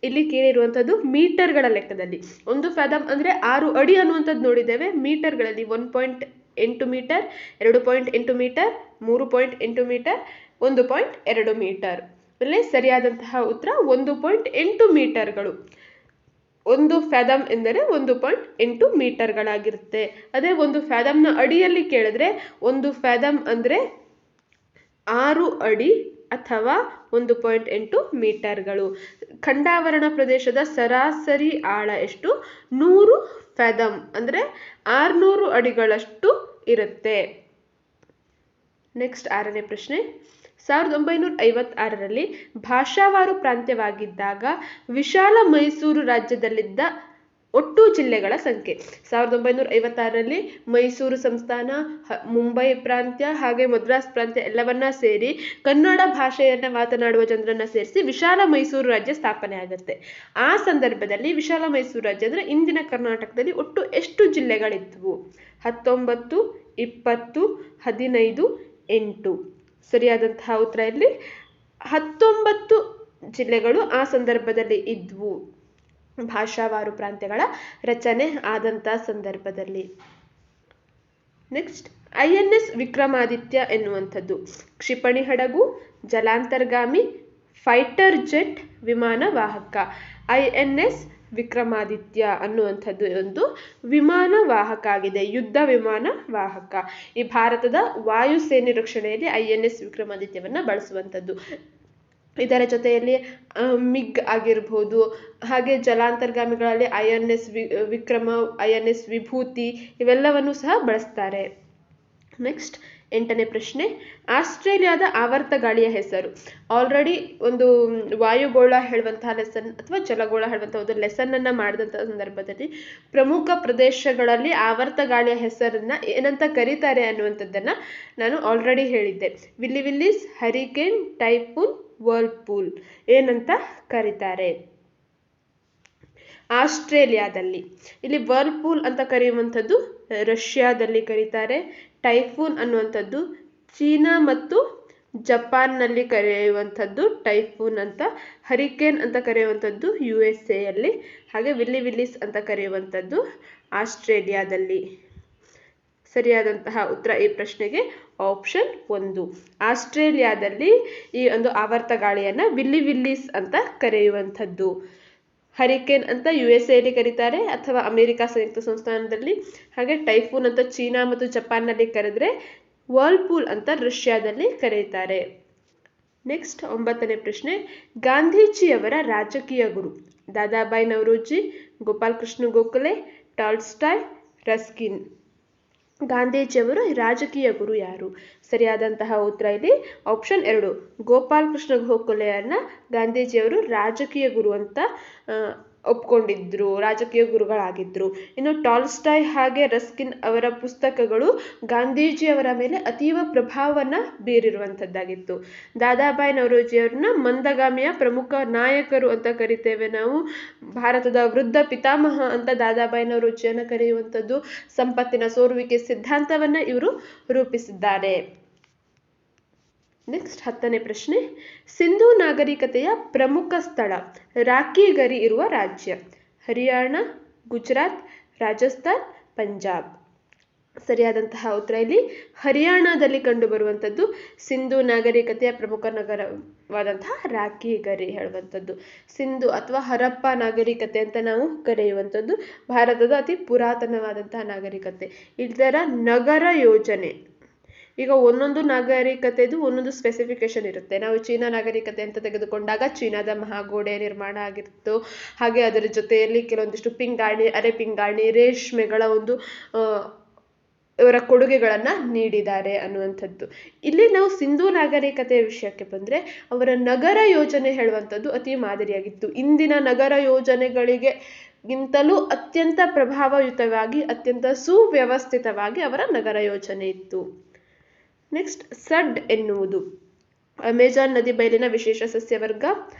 Speaker 1: ಇಲ್ಲಿ ಕೇಳಿರುವಂಥದ್ದು ಮೀಟರ್ಗಳ ಲೆಕ್ಕದಲ್ಲಿ. 1 ಫ್ಯಾದಮ್ ಅಂದ್ರೆ 6 ಅಡಿ ಅನ್ನುವಂಥದ್ದು ನೋಡಿದ್ದೇವೆ. ಮೀಟರ್ಗಳಲ್ಲಿ 1.8 ಮೀಟರ್, 2.8 ಮೀಟರ್, 3.8 ಮೀಟರ್, 1.2 ಮೀಟರ್. ಅಲ್ಲಿ ಸರಿಯಾದಂತಹ ಉತ್ತರ 1.8 ಮೀಟರ್ಗಳು. 1 ಫ್ಯಾದಮ್ ಎಂದರೆ 1.8 ಮೀಟರ್ಗಳಾಗಿರುತ್ತೆ. ಅದೇ 1 ಫ್ಯಾದಮ್ನ ಅಡಿಯಲ್ಲಿ ಕೇಳಿದ್ರೆ 1 ಫ್ಯಾದಮ್ ಅಂದರೆ 6 ಅಡಿ ಅಥವಾ 1.8 ಮೀಟರ್ಗಳು. ಖಂಡಾವರಣ ಪ್ರದೇಶದ ಸರಾಸರಿ ಆಳ ಎಷ್ಟು? 100 ಫ್ಯಾದಮ್ ಅಂದರೆ 600 ಅಡಿಗಳಷ್ಟು ಇರುತ್ತೆ. ನೆಕ್ಸ್ಟ್ 6ನೇ ಪ್ರಶ್ನೆ. 1956ರಲ್ಲಿ ಭಾಷಾವಾರು ಪ್ರಾಂತ್ಯವಾಗಿದ್ದಾಗ ವಿಶಾಲ ಮೈಸೂರು ರಾಜ್ಯದಲ್ಲಿದ್ದ ಒಟ್ಟು ಜಿಲ್ಲೆಗಳ ಸಂಖ್ಯೆ. 1956ರಲ್ಲಿ ಮೈಸೂರು ಸಂಸ್ಥಾನ, ಮುಂಬೈ ಪ್ರಾಂತ್ಯ ಹಾಗೆ ಮದ್ರಾಸ್ ಪ್ರಾಂತ್ಯ ಎಲ್ಲವನ್ನ ಸೇರಿ ಕನ್ನಡ ಭಾಷೆಯನ್ನ ಮಾತನಾಡುವ ಜನರನ್ನ ಸೇರಿಸಿ ವಿಶಾಲ ಮೈಸೂರು ರಾಜ್ಯ ಸ್ಥಾಪನೆ ಆಗುತ್ತೆ. ಆ ಸಂದರ್ಭದಲ್ಲಿ ವಿಶಾಲ ಮೈಸೂರು ರಾಜ್ಯ ಅಂದ್ರೆ ಇಂದಿನ ಕರ್ನಾಟಕದಲ್ಲಿ ಒಟ್ಟು ಎಷ್ಟು ಜಿಲ್ಲೆಗಳಿದ್ವು? 19, 20, 15, 8. ಸರಿಯಾದಂತಹ ಉತ್ತರ ಇಲ್ಲಿ 19 ಜಿಲ್ಲೆಗಳು ಆ ಸಂದರ್ಭದಲ್ಲಿ ಇದ್ವು, ಭಾಷಾವಾರು ಪ್ರಾಂತ್ಯಗಳ ರಚನೆ ಆದಂಥ ಸಂದರ್ಭದಲ್ಲಿ. ನೆಕ್ಸ್ಟ್, INS ವಿಕ್ರಮಾದಿತ್ಯ ಎನ್ನುವಂಥದ್ದು ಕ್ಷಿಪಣಿ ಹಡಗು, ಜಲಾಂತರ್ಗಾಮಿ, ಫೈಟರ್ ಜೆಟ್, ವಿಮಾನ ವಾಹಕ. INS ವಿಕ್ರಮಾದಿತ್ಯ ಅನ್ನುವಂಥದ್ದು ಒಂದು ವಿಮಾನ ವಾಹಕ ಆಗಿದೆ, ಯುದ್ಧ ವಿಮಾನ ವಾಹಕ. ಈ ಭಾರತದ ವಾಯುಸೇನೆ ರಕ್ಷಣೆಯಲ್ಲಿ INS ವಿಕ್ರಮಾದಿತ್ಯವನ್ನ ಬಳಸುವಂಥದ್ದು. ಇದರ ಜೊತೆಯಲ್ಲಿ ಮಿಗ್ ಆಗಿರ್ಬೋದು, ಹಾಗೆ ಜಲಾಂತರ್ಗಾಮಿಗಳಲ್ಲಿ INS ವಿಕ್ರಮ, INS ವಿಭೂತಿ ಇವೆಲ್ಲವನ್ನು ಸಹ ಬಳಸ್ತಾರೆ. ನೆಕ್ಸ್ಟ್ 8ನೇ ಪ್ರಶ್ನೆ. ಆಸ್ಟ್ರೇಲಿಯಾದ ಆವರ್ತ ಗಾಳಿಯ ಹೆಸರು. ಆಲ್ರೆಡಿ ಒಂದು ವಾಯುಗೋಳ ಹೇಳುವಂತಹ ಲೆಸನ್ ಅಥವಾ ಜಲಗೋಳ ಹೇಳುವಂತಹ ಒಂದು ಲೆಸನ್ ಅನ್ನ ಮಾಡಿದಂತಹ ಸಂದರ್ಭದಲ್ಲಿ ಪ್ರಮುಖ ಪ್ರದೇಶಗಳಲ್ಲಿ ಆವರ್ತ ಗಾಳಿಯ ಹೆಸರನ್ನ ಏನಂತ ಕರೀತಾರೆ ಅನ್ನುವಂಥದ್ದನ್ನ ನಾನು ಆಲ್ರೆಡಿ ಹೇಳಿದ್ದೆ. ವಿಲ್ಲಿ ವಿಲ್ಲಿಸ್, ಹರಿಕೇನ್, ಟೈಫೂನ್, ವರ್ಲ್ಪೂಲ್ ಏನಂತ ಕರೀತಾರೆ ಆಸ್ಟ್ರೇಲಿಯಾದಲ್ಲಿ. ಇಲ್ಲಿ ವರ್ಲ್ಪೂಲ್ ಅಂತ ಕರೆಯುವಂಥದ್ದು ರಷ್ಯಾದಲ್ಲಿ ಕರೀತಾರೆ. ಟೈಫೂನ್ ಅನ್ನುವಂಥದ್ದು ಚೀನಾ ಮತ್ತು ಜಪಾನ್ನಲ್ಲಿ ಕರೆಯುವಂಥದ್ದು ಟೈಫೂನ್ ಅಂತ. ಹರಿಕೇನ್ ಅಂತ ಕರೆಯುವಂಥದ್ದು USA ಯಲ್ಲಿ. ಹಾಗೆ ವಿಲ್ಲಿ ವಿಲ್ಲಿಸ್ ಅಂತ ಕರೆಯುವಂಥದ್ದು ಆಸ್ಟ್ರೇಲಿಯಾದಲ್ಲಿ. ಸರಿಯಾದಂತಹ ಉತ್ತರ ಈ ಪ್ರಶ್ನೆಗೆ ಆಪ್ಷನ್ 1. ಆಸ್ಟ್ರೇಲಿಯಾದಲ್ಲಿ ಈ ಒಂದು ಆವರ್ತ ಗಾಳಿಯನ್ನ ವಿಲ್ಲಿ ವಿಲ್ಲಿಸ್ ಅಂತ ಕರೆಯುವಂಥದ್ದು. ಹರಿಕೇನ್ ಅಂತ USA ಯಲ್ಲಿ ಕರೀತಾರೆ ಅಥವಾ ಅಮೆರಿಕ ಸಂಯುಕ್ತ ಸಂಸ್ಥಾನದಲ್ಲಿ. ಹಾಗೆ ಟೈಫೂನ್ ಅಂತ ಚೀನಾ ಮತ್ತು ಜಪಾನ್ನಲ್ಲಿ ಕರೆದ್ರೆ ವರ್ಲ್ಪೂಲ್ ಅಂತ ರಷ್ಯಾದಲ್ಲಿ ಕರೀತಾರೆ. ನೆಕ್ಸ್ಟ್ 9ನೇ ಪ್ರಶ್ನೆ. ಗಾಂಧೀಜಿಯವರ ರಾಜಕೀಯ ಗುರು. Dadabhai Naoroji, Gopal Krishna Gokhale, Tolstoy, Ruskin. ಗಾಂಧೀಜಿಯವರು ರಾಜಕೀಯ ಗುರು ಯಾರು? ಸರಿಯಾದಂತಹ ಉತ್ತರ ಇಲ್ಲಿ ಆಪ್ಷನ್ 2. ಗೋಪಾಲ್ ಕೃಷ್ಣ ಗೋಖಲೆಯನ್ನ ಗಾಂಧೀಜಿಯವರು ರಾಜಕೀಯ ಗುರು ಅಂತ ಒಪ್ಕೊಂಡಿದ್ರು, ರಾಜಕೀಯ ಗುರುಗಳಾಗಿದ್ರು. ಇನ್ನು ಟಾಲ್ಸ್ಟಾಯ್ ಹಾಗೆ ರಸ್ಕಿನ್ ಅವರ ಪುಸ್ತಕಗಳು ಗಾಂಧೀಜಿಯವರ ಮೇಲೆ ಅತೀವ ಪ್ರಭಾವವನ್ನ ಬೀರಿರುವಂಥದ್ದಾಗಿತ್ತು. ದಾದಾಬಾಯಿ ನವರೋಜಿಯವರನ್ನ ಮಂದಗಾಮಿಯ ಪ್ರಮುಖ ನಾಯಕರು ಅಂತ ಕರಿತೇವೆ ನಾವು. ಭಾರತದ ವೃದ್ಧ ಪಿತಾಮಹ ಅಂತ ದಾದಾಬಾಯಿ ನವರೋಜಿಯನ್ನ ಕರೆಯುವಂಥದ್ದು. ಸಂಪತ್ತಿನ ಸೋರುವಿಕೆ ಸಿದ್ಧಾಂತವನ್ನ ಇವರು ರೂಪಿಸಿದ್ದಾರೆ. ನೆಕ್ಸ್ಟ್ 10ನೇ ಪ್ರಶ್ನೆ. ಸಿಂಧೂ ನಾಗರಿಕತೆಯ ಪ್ರಮುಖ ಸ್ಥಳ ರಾಕಿ ಗರಿ ಇರುವ ರಾಜ್ಯ. ಹರಿಯಾಣ, ಗುಜರಾತ್, ರಾಜಸ್ಥಾನ್, ಪಂಜಾಬ್. ಸರಿಯಾದಂತಹ ಉತ್ತರ ಇಲ್ಲಿ ಹರಿಯಾಣದಲ್ಲಿ ಕಂಡುಬರುವಂಥದ್ದು ಸಿಂಧೂ ನಾಗರಿಕತೆಯ ಪ್ರಮುಖ ನಗರವಾದಂತಹ ರಾಕಿ ಗರಿ ಹೇಳುವಂಥದ್ದು. ಸಿಂಧು ಅಥವಾ ಹರಪ್ಪ ನಾಗರಿಕತೆ ಅಂತ ನಾವು ಕರೆಯುವಂಥದ್ದು ಭಾರತದ ಅತಿ ಪುರಾತನವಾದಂತಹ ನಾಗರಿಕತೆ. ಇದರ ನಗರ ಯೋಜನೆ, ಈಗ ಒಂದೊಂದು ನಾಗರಿಕತೆದು ಒಂದೊಂದು ಸ್ಪೆಸಿಫಿಕೇಶನ್ ಇರುತ್ತೆ. ನಾವು ಚೀನಾ ನಾಗರಿಕತೆ ಅಂತ ತೆಗೆದುಕೊಂಡಾಗ ಚೀನಾದ ಮಹಾಗೋಡೆ ನಿರ್ಮಾಣ ಆಗಿತ್ತು. ಹಾಗೆ ಅದರ ಜೊತೆಯಲ್ಲಿ ಕೆಲವೊಂದಿಷ್ಟು ಪಿಂಗಾಣಿ, ಅರೆ ಪಿಂಗಾಣಿ, ರೇಷ್ಮೆಗಳ ಒಂದು ಇವರ ಕೊಡುಗೆಗಳನ್ನ ನೀಡಿದ್ದಾರೆ ಅನ್ನುವಂಥದ್ದು. ಇಲ್ಲಿ ನಾವು ಸಿಂಧೂ ನಾಗರಿಕತೆಯ ವಿಷಯಕ್ಕೆ ಬಂದ್ರೆ ಅವರ ನಗರ ಯೋಜನೆ ಹೇಳುವಂಥದ್ದು ಅತಿ ಮಾದರಿಯಾಗಿತ್ತು. ಇಂದಿನ ನಗರ ಯೋಜನೆಗಳಿಗೆ ಗಿಂತಲೂ ಅತ್ಯಂತ ಪ್ರಭಾವಯುತವಾಗಿ, ಅತ್ಯಂತ ಸುವ್ಯವಸ್ಥಿತವಾಗಿ ಅವರ ನಗರ ಯೋಜನೆ ಇತ್ತು. ನೆಕ್ಸ್ಟ್, ಸಡ್ ಎನ್ನುವುದು ಅಮೆಜಾನ್ ನದಿ ಬಯಲಿನ ವಿಶೇಷ ಸಸ್ಯವರ್ಗ,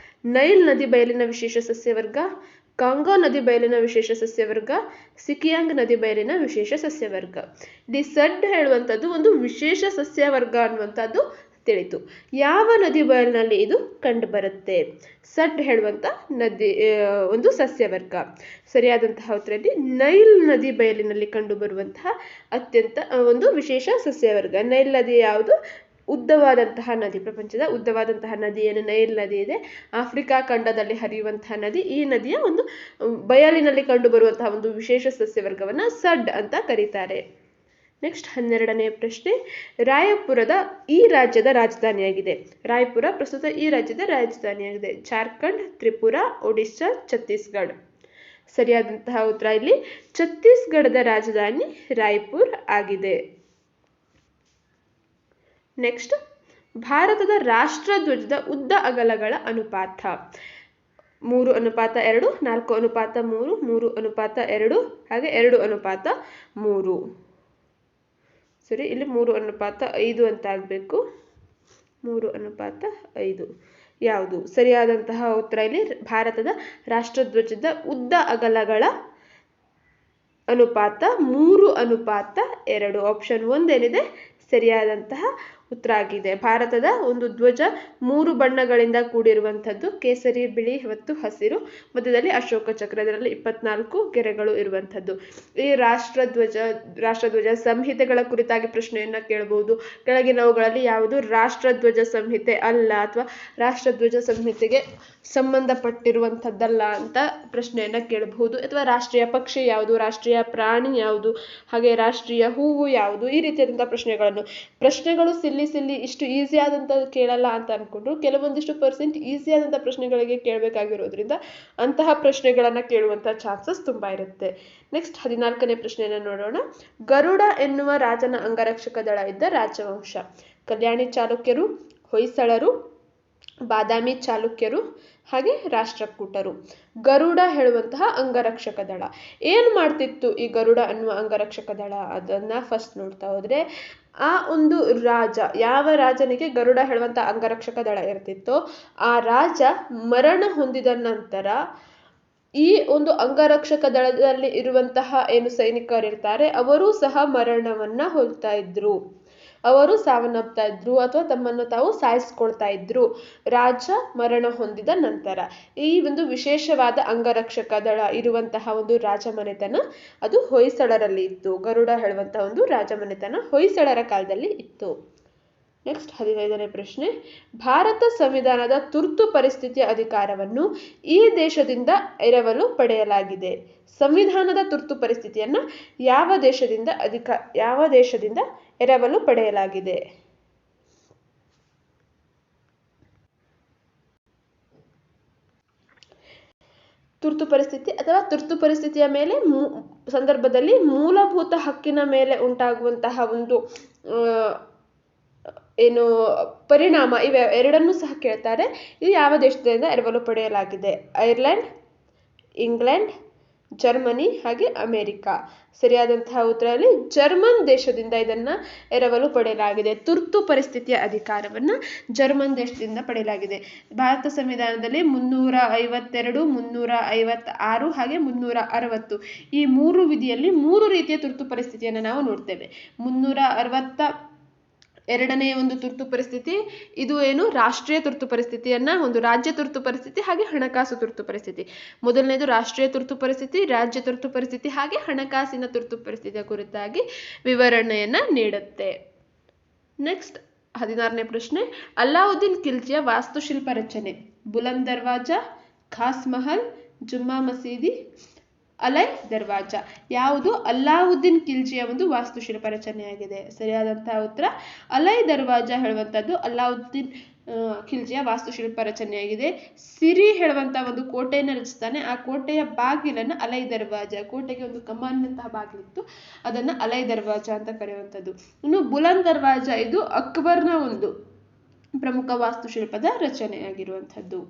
Speaker 1: ನೈಲ್ ನದಿ ಬಯಲಿನ ವಿಶೇಷ ಸಸ್ಯವರ್ಗ, ಕಾಂಗೋ ನದಿ ಬಯಲಿನ ವಿಶೇಷ ಸಸ್ಯವರ್ಗ, ಸಿಕಿಯಾಂಗ್ ನದಿ ಬಯಲಿನ ವಿಶೇಷ ಸಸ್ಯವರ್ಗ. ದಿ ಸಡ್ ಹೇಳುವಂಥದ್ದು ಒಂದು ವಿಶೇಷ ಸಸ್ಯವರ್ಗ ಅನ್ನುವಂಥದ್ದು ತಿಳಿತು. ಯಾವ ನದಿ ಬಯಲಿನಲ್ಲಿ ಇದು ಕಂಡು ಬರುತ್ತೆ? ಸಡ್ ಹೇಳುವಂತ ನದಿ ಒಂದು ಸಸ್ಯವರ್ಗ. ಸರಿಯಾದಂತಹ ಉತ್ತರದಲ್ಲಿ ನೈಲ್ ನದಿ ಬಯಲಿನಲ್ಲಿ ಕಂಡು ಬರುವಂತಹ ಅತ್ಯಂತ ಒಂದು ವಿಶೇಷ ಸಸ್ಯವರ್ಗ. ನೈಲ್ ನದಿ ಯಾವುದು? ಉದ್ದವಾದಂತಹ ನದಿ, ಪ್ರಪಂಚದ ಉದ್ದವಾದಂತಹ ನದಿ ಏನು ನೈಲ್ ನದಿ ಇದೆ, ಆಫ್ರಿಕಾ ಖಂಡದಲ್ಲಿ ಹರಿಯುವಂತಹ ನದಿ. ಈ ನದಿಯ ಒಂದು ಬಯಲಿನಲ್ಲಿ ಕಂಡು ಬರುವಂತಹ ಒಂದು ವಿಶೇಷ ಸಸ್ಯವರ್ಗವನ್ನ ಸಡ್ ಅಂತ ಕರೀತಾರೆ. ನೆಕ್ಸ್ಟ್ 12ನೇ ಪ್ರಶ್ನೆ, ರಾಯಪುರದ ಈ ರಾಜ್ಯದ ರಾಜಧಾನಿಯಾಗಿದೆ. ರಾಯಪುರ ಪ್ರಸ್ತುತ ಈ ರಾಜ್ಯದ ರಾಜಧಾನಿಯಾಗಿದೆ. ಜಾರ್ಖಂಡ್, ತ್ರಿಪುರಾ, ಒಡಿಶಾ, ಛತ್ತೀಸ್ಗಢ. ಸರಿಯಾದಂತಹ ಉತ್ತರ ಇಲ್ಲಿ ಛತ್ತೀಸ್ಗಢದ ರಾಜಧಾನಿ ರಾಯಪುರ್ ಆಗಿದೆ. ನೆಕ್ಸ್ಟ್, ಭಾರತದ ರಾಷ್ಟ್ರಧ್ವಜದ ಉದ್ದ ಅಗಲಗಳ ಅನುಪಾತ 3:2, 4:3, 3:2 ಹಾಗೆ 2:3. ಸರಿ, ಇಲ್ಲಿ 3:5 ಅಂತ ಆಗಬೇಕು. 3:5 ಯಾವುದು? ಸರಿಯಾದಂತಹ ಉತ್ತರ ಇಲ್ಲಿ ಭಾರತದ ರಾಷ್ಟ್ರಧ್ವಜದ ಉದ್ದ ಅಗಲಗಳ ಅನುಪಾತ 3:2. ಆಪ್ಷನ್ 1 ಏನಿದೆ ಸರಿಯಾದಂತಹ ಉತ್ತರ ಆಗಿದೆ. ಭಾರತದ ಒಂದು ಧ್ವಜ 3 ಬಣ್ಣಗಳಿಂದ ಕೂಡಿರುವಂಥದ್ದು, ಕೇಸರಿ, ಬಿಳಿ ಮತ್ತು ಹಸಿರು. ಮಧ್ಯದಲ್ಲಿ ಅಶೋಕ ಚಕ್ರ, ಇದರಲ್ಲಿ 24 ಗೆರೆಗಳು ಇರುವಂಥದ್ದು. ಈ ರಾಷ್ಟ್ರಧ್ವಜ ಸಂಹಿತೆಗಳ ಕುರಿತಾಗಿ ಪ್ರಶ್ನೆಯನ್ನ ಕೇಳಬಹುದು. ಕೆಳಗಿನವುಗಳಲ್ಲಿ ಯಾವುದು ರಾಷ್ಟ್ರಧ್ವಜ ಸಂಹಿತೆ ಅಲ್ಲ ಅಥವಾ ರಾಷ್ಟ್ರಧ್ವಜ ಸಂಹಿತೆಗೆ ಸಂಬಂಧಪಟ್ಟಿರುವಂಥದ್ದಲ್ಲ ಅಂತ ಪ್ರಶ್ನೆಯನ್ನ ಕೇಳಬಹುದು. ಅಥವಾ ರಾಷ್ಟ್ರೀಯ ಪಕ್ಷಿ ಯಾವುದು, ರಾಷ್ಟ್ರೀಯ ಪ್ರಾಣಿ ಯಾವುದು, ಹಾಗೆ ರಾಷ್ಟ್ರೀಯ ಹೂವು ಯಾವುದು, ಈ ರೀತಿಯಾದಂತಹ ಪ್ರಶ್ನೆಗಳು ಸಿಲ್ಲಿ ಇಷ್ಟು ಈಸಿ ಆದಂತ ಕೇಳಲ್ಲ ಅಂತ ಅನ್ಕೊಂಡ್ರು. ಕೆಲವೊಂದಿಷ್ಟು % ಈಸಿ ಆದಂತಹ ಪ್ರಶ್ನೆಗಳಿಗೆ ಕೇಳಬೇಕಾಗಿರೋದ್ರಿಂದ ಅಂತಹ ಪ್ರಶ್ನೆಗಳನ್ನ ಕೇಳುವಂತಹ ಚಾನ್ಸಸ್ ತುಂಬಾ ಇರುತ್ತೆ. ನೆಕ್ಸ್ಟ್ 14ನೇ ಪ್ರಶ್ನೆಯನ್ನ ನೋಡೋಣ. ಗರುಡ ಎನ್ನುವ ರಾಜನ ಅಂಗರಕ್ಷಕ ದಳ ಇದ್ದ ರಾಜವಂಶ. ಕಲ್ಯಾಣಿ ಚಾಲುಕ್ಯರು, ಹೊಯ್ಸಳರು, ಬಾದಾಮಿ ಚಾಲುಕ್ಯರು ಹಾಗೆ ರಾಷ್ಟ್ರಕೂಟರು. ಗರುಡ ಹೇಳುವಂತಹ ಅಂಗರಕ್ಷಕ ದಳ ಏನು ಮಾಡ್ತಿತ್ತು? ಈ ಗರುಡ ಅನ್ನುವ ಅಂಗರಕ್ಷಕ ದಳ ಅದನ್ನ ಫಸ್ಟ್ ನೋಡ್ತಾ ಹೋದ್ರೆ, ಆ ಒಂದು ರಾಜ, ಯಾವ ರಾಜನಿಗೆ ಗರುಡ ಹೇಳುವಂತಹ ಅಂಗರಕ್ಷಕ ದಳ ಇರ್ತಿತ್ತೋ ಆ ರಾಜ ಮರಣ ಹೊಂದಿದ ನಂತರ ಈ ಒಂದು ಅಂಗರಕ್ಷಕ ದಳದಲ್ಲಿ ಇರುವಂತಹ ಏನು ಸೈನಿಕರಿರ್ತಾರೆ ಅವರು ಸಹ ಮರಣವನ್ನ ಹೊಂದ್ತಾ ಇದ್ರು, ಅವರು ಸಾವನ್ನಪ್ತಾ ಇದ್ರು ಅಥವಾ ತಮ್ಮನ್ನು ತಾವು ಸಾಯಿಸ್ಕೊಳ್ತಾ ಇದ್ರು ರಾಜ ಮರಣ ಹೊಂದಿದ ನಂತರ. ಈ ಒಂದು ವಿಶೇಷವಾದ ಅಂಗರಕ್ಷಕ ದಳ ಇರುವಂತಹ ಒಂದು ರಾಜಮನೆತನ ಅದು ಹೊಯ್ಸಳರಲ್ಲಿ ಇತ್ತು. ಗರುಡ ಹೇಳುವಂತಹ ಒಂದು ರಾಜಮನೆತನ ಹೊಯ್ಸಳರ ಕಾಲದಲ್ಲಿ ಇತ್ತು. ನೆಕ್ಸ್ಟ್ 15ನೇ ಪ್ರಶ್ನೆ. ಭಾರತ ಸಂವಿಧಾನದ ತುರ್ತು ಪರಿಸ್ಥಿತಿಯ ಅಧಿಕಾರವನ್ನು ಈ ದೇಶದಿಂದ ಎರವಲು ಪಡೆಯಲಾಗಿದೆ. ಸಂವಿಧಾನದ ತುರ್ತು ಪರಿಸ್ಥಿತಿಯನ್ನ ಯಾವ ದೇಶದಿಂದ ಎರವಲು ಪಡೆಯಲಾಗಿದೆ? ತುರ್ತು ಪರಿಸ್ಥಿತಿ ಅಥವಾ ತುರ್ತು ಪರಿಸ್ಥಿತಿಯ ಮೇಲೆ ಸಂದರ್ಭದಲ್ಲಿ ಮೂಲಭೂತ ಹಕ್ಕಿನ ಮೇಲೆ ಉಂಟಾಗುವಂತಹ ಒಂದು ಏನು ಪರಿಣಾಮ, ಇವೆ ಎರಡನ್ನೂ ಸಹ ಕೇಳ್ತಾರೆ. ಇದು ಯಾವ ದೇಶದಿಂದ ಎರವಲು ಪಡೆಯಲಾಗಿದೆ? ಐರ್ಲೆಂಡ್, ಇಂಗ್ಲೆಂಡ್, ಜರ್ಮನಿ ಹಾಗೆ ಅಮೆರಿಕ. ಸರಿಯಾದಂತಹ ಉತ್ತರದಲ್ಲಿ ಜರ್ಮನ್ ದೇಶದಿಂದ ಇದನ್ನ ಎರವಲು ಪಡೆಯಲಾಗಿದೆ. ತುರ್ತು ಪರಿಸ್ಥಿತಿಯ ಅಧಿಕಾರವನ್ನ ಜರ್ಮನ್ ದೇಶದಿಂದ ಪಡೆಯಲಾಗಿದೆ. ಭಾರತ ಸಂವಿಧಾನದಲ್ಲಿ 352, 356 ಹಾಗೆ 360 ಈ 3 ವಿಧಿಯಲ್ಲಿ 3 ರೀತಿಯ ತುರ್ತು ಪರಿಸ್ಥಿತಿಯನ್ನು ನಾವು ನೋಡ್ತೇವೆ. 362ನೇ ಒಂದು ತುರ್ತು ಪರಿಸ್ಥಿತಿ, ಇದು ಏನು ರಾಷ್ಟ್ರೀಯ ತುರ್ತು ಪರಿಸ್ಥಿತಿಯನ್ನ, ಒಂದು ರಾಜ್ಯ ತುರ್ತು ಪರಿಸ್ಥಿತಿ ಹಾಗೆ ಹಣಕಾಸು ತುರ್ತು ಪರಿಸ್ಥಿತಿ. ಮೊದಲನೇದು ರಾಷ್ಟ್ರೀಯ ತುರ್ತು ಪರಿಸ್ಥಿತಿ, ರಾಜ್ಯ ತುರ್ತು ಪರಿಸ್ಥಿತಿ ಹಾಗೆ ಹಣಕಾಸಿನ ತುರ್ತು ಪರಿಸ್ಥಿತಿಯ ಕುರಿತಾಗಿ ವಿವರಣೆಯನ್ನ ನೀಡುತ್ತೆ. ನೆಕ್ಸ್ಟ್ 16ನೇ ಪ್ರಶ್ನೆ. ಅಲ್ಲಾವುದ್ದೀನ್ ಖಿಲ್ಜಿಯ ವಾಸ್ತುಶಿಲ್ಪ ರಚನೆ. ಬುಲಂದ್ ದರ್ವಾಜಾ, ಖಾಸ್ ಮಹಲ್, ಜುಮ್ಮಾ ಮಸೀದಿ, ಅಲೈ ದರ್ವಾಜಾ. ಯಾವುದು ಅಲ್ಲಾವುದ್ದೀನ್ ಖಿಲ್ಜಿಯ ಒಂದು ವಾಸ್ತುಶಿಲ್ಪ ರಚನೆಯಾಗಿದೆ? ಸರಿಯಾದಂತಹ ಉತ್ತರ ಅಲೈ ದರ್ವಾಜಾ ಹೇಳುವಂತದ್ದು ಅಲ್ಲಾವುದ್ದೀನ್ ಖಿಲ್ಜಿಯ ವಾಸ್ತುಶಿಲ್ಪ ರಚನೆಯಾಗಿದೆ. ಸಿರಿ ಹೇಳುವಂತಹ ಒಂದು ಕೋಟೆಯನ್ನು ರಚಿಸ್ತಾನೆ. ಆ ಕೋಟೆಯ ಬಾಗಿಲನ್ನ ಅಲೈ ದರ್ವಾಜಾ, ಕೋಟೆಗೆ ಒಂದು ಕಮಾನಿನಂತಹ ಬಾಗಿಲಿತ್ತು, ಅದನ್ನ ಅಲೈ ದರ್ವಾಜಾ ಅಂತ ಕರೆಯುವಂಥದ್ದು. ಇನ್ನು ಬುಲಂದ್ ದರ್ವಾಜಾ ಇದು ಅಕ್ಬರ್ನ ಒಂದು ಪ್ರಮುಖ ವಾಸ್ತುಶಿಲ್ಪದ ರಚನೆಯಾಗಿರುವಂಥದ್ದು.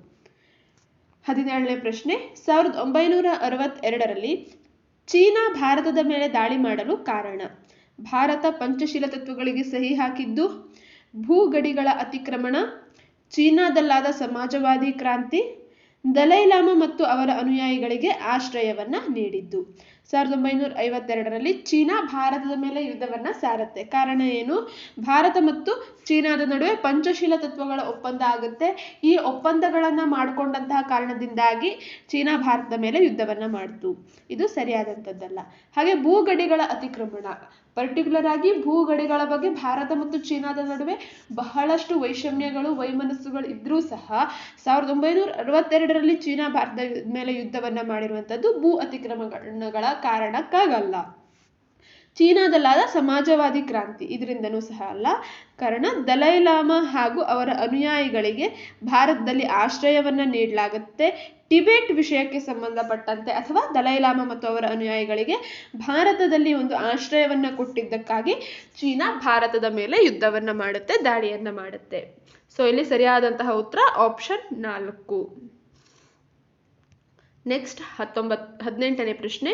Speaker 1: 17ನೇ ಪ್ರಶ್ನೆ. 1962ರಲ್ಲಿ ಚೀನಾ ಭಾರತದ ಮೇಲೆ ದಾಳಿ ಮಾಡಲು ಕಾರಣ. ಭಾರತ ಪಂಚಶೀಲ ತತ್ವಗಳಿಗೆ ಸಹಿ ಹಾಕಿದ್ದು, ಭೂಗಡಿಗಳ ಅತಿಕ್ರಮಣ, ಚೀನಾದಲ್ಲಾದ ಸಮಾಜವಾದಿ ಕ್ರಾಂತಿ, ದಲೈಲಾಮಾ ಮತ್ತು ಅವರ ಅನುಯಾಯಿಗಳಿಗೆ ಆಶ್ರಯವನ್ನ ನೀಡಿದ್ದು. 1952ರಲ್ಲಿ ಚೀನಾ ಭಾರತದ ಮೇಲೆ ಯುದ್ಧವನ್ನ ಸಾರುತ್ತೆ. ಕಾರಣ ಏನು? ಭಾರತ ಮತ್ತು ಚೀನಾದ ನಡುವೆ ಪಂಚಶೀಲ ತತ್ವಗಳ ಒಪ್ಪಂದ ಆಗುತ್ತೆ. ಈ ಒಪ್ಪಂದಗಳನ್ನ ಮಾಡಿಕೊಂಡಂತಹ ಕಾರಣದಿಂದಾಗಿ ಚೀನಾ ಭಾರತದ ಮೇಲೆ ಯುದ್ಧವನ್ನ ಮಾಡಿತು. ಇದು ಸರಿಯಾದಂಥದ್ದಲ್ಲ. ಹಾಗೆ ಭೂಗಡಿಗಳ ಅತಿಕ್ರಮಣ, ಪರ್ಟಿಕ್ಯುಲರ್ ಆಗಿ ಭೂಗಡಿಗಳ ಬಗ್ಗೆ ಭಾರತ ಮತ್ತು ಚೀನಾದ ನಡುವೆ ಬಹಳಷ್ಟು ವೈಷಮ್ಯಗಳು ವೈಮನಸ್ಸುಗಳು ಇದ್ರೂ ಸಹ 1962ರಲ್ಲಿ ಚೀನಾ ಭಾರತದ ಮೇಲೆ ಯುದ್ಧವನ್ನ ಮಾಡಿರುವಂಥದ್ದು ಭೂ ಅತಿಕ್ರಮಣಗಳ ಕಾರಣಕ್ಕಾಗಲ್ಲ. ಚೀನಾದಲ್ಲಾದ ಸಮಾಜವಾದಿ ಕ್ರಾಂತಿ ಇದರಿಂದನೂ ಸಹ ಅಲ್ಲ. ಕಾರಣ ದಲೈಲಾಮಾ ಹಾಗೂ ಅವರ ಅನುಯಾಯಿಗಳಿಗೆ ಭಾರತದಲ್ಲಿ ಆಶ್ರಯವನ್ನ ನೀಡಲಾಗುತ್ತೆ. ಟಿಬೆಟ್ ವಿಷಯಕ್ಕೆ ಸಂಬಂಧಪಟ್ಟಂತೆ ಅಥವಾ ದಲೈಲಾಮಾ ಮತ್ತು ಅವರ ಅನುಯಾಯಿಗಳಿಗೆ ಭಾರತದಲ್ಲಿ ಒಂದು ಆಶ್ರಯವನ್ನ ಕೊಟ್ಟಿದ್ದಕ್ಕಾಗಿ ಚೀನಾ ಭಾರತದ ಮೇಲೆ ಯುದ್ಧವನ್ನ ಮಾಡುತ್ತೆ, ದಾಳಿಯನ್ನ ಮಾಡುತ್ತೆ. ಸೊ ಇಲ್ಲಿ ಸರಿಯಾದಂತಹ ಉತ್ತರ ಆಪ್ಷನ್ 4. ನೆಕ್ಸ್ಟ್ 18ನೇ ಪ್ರಶ್ನೆ.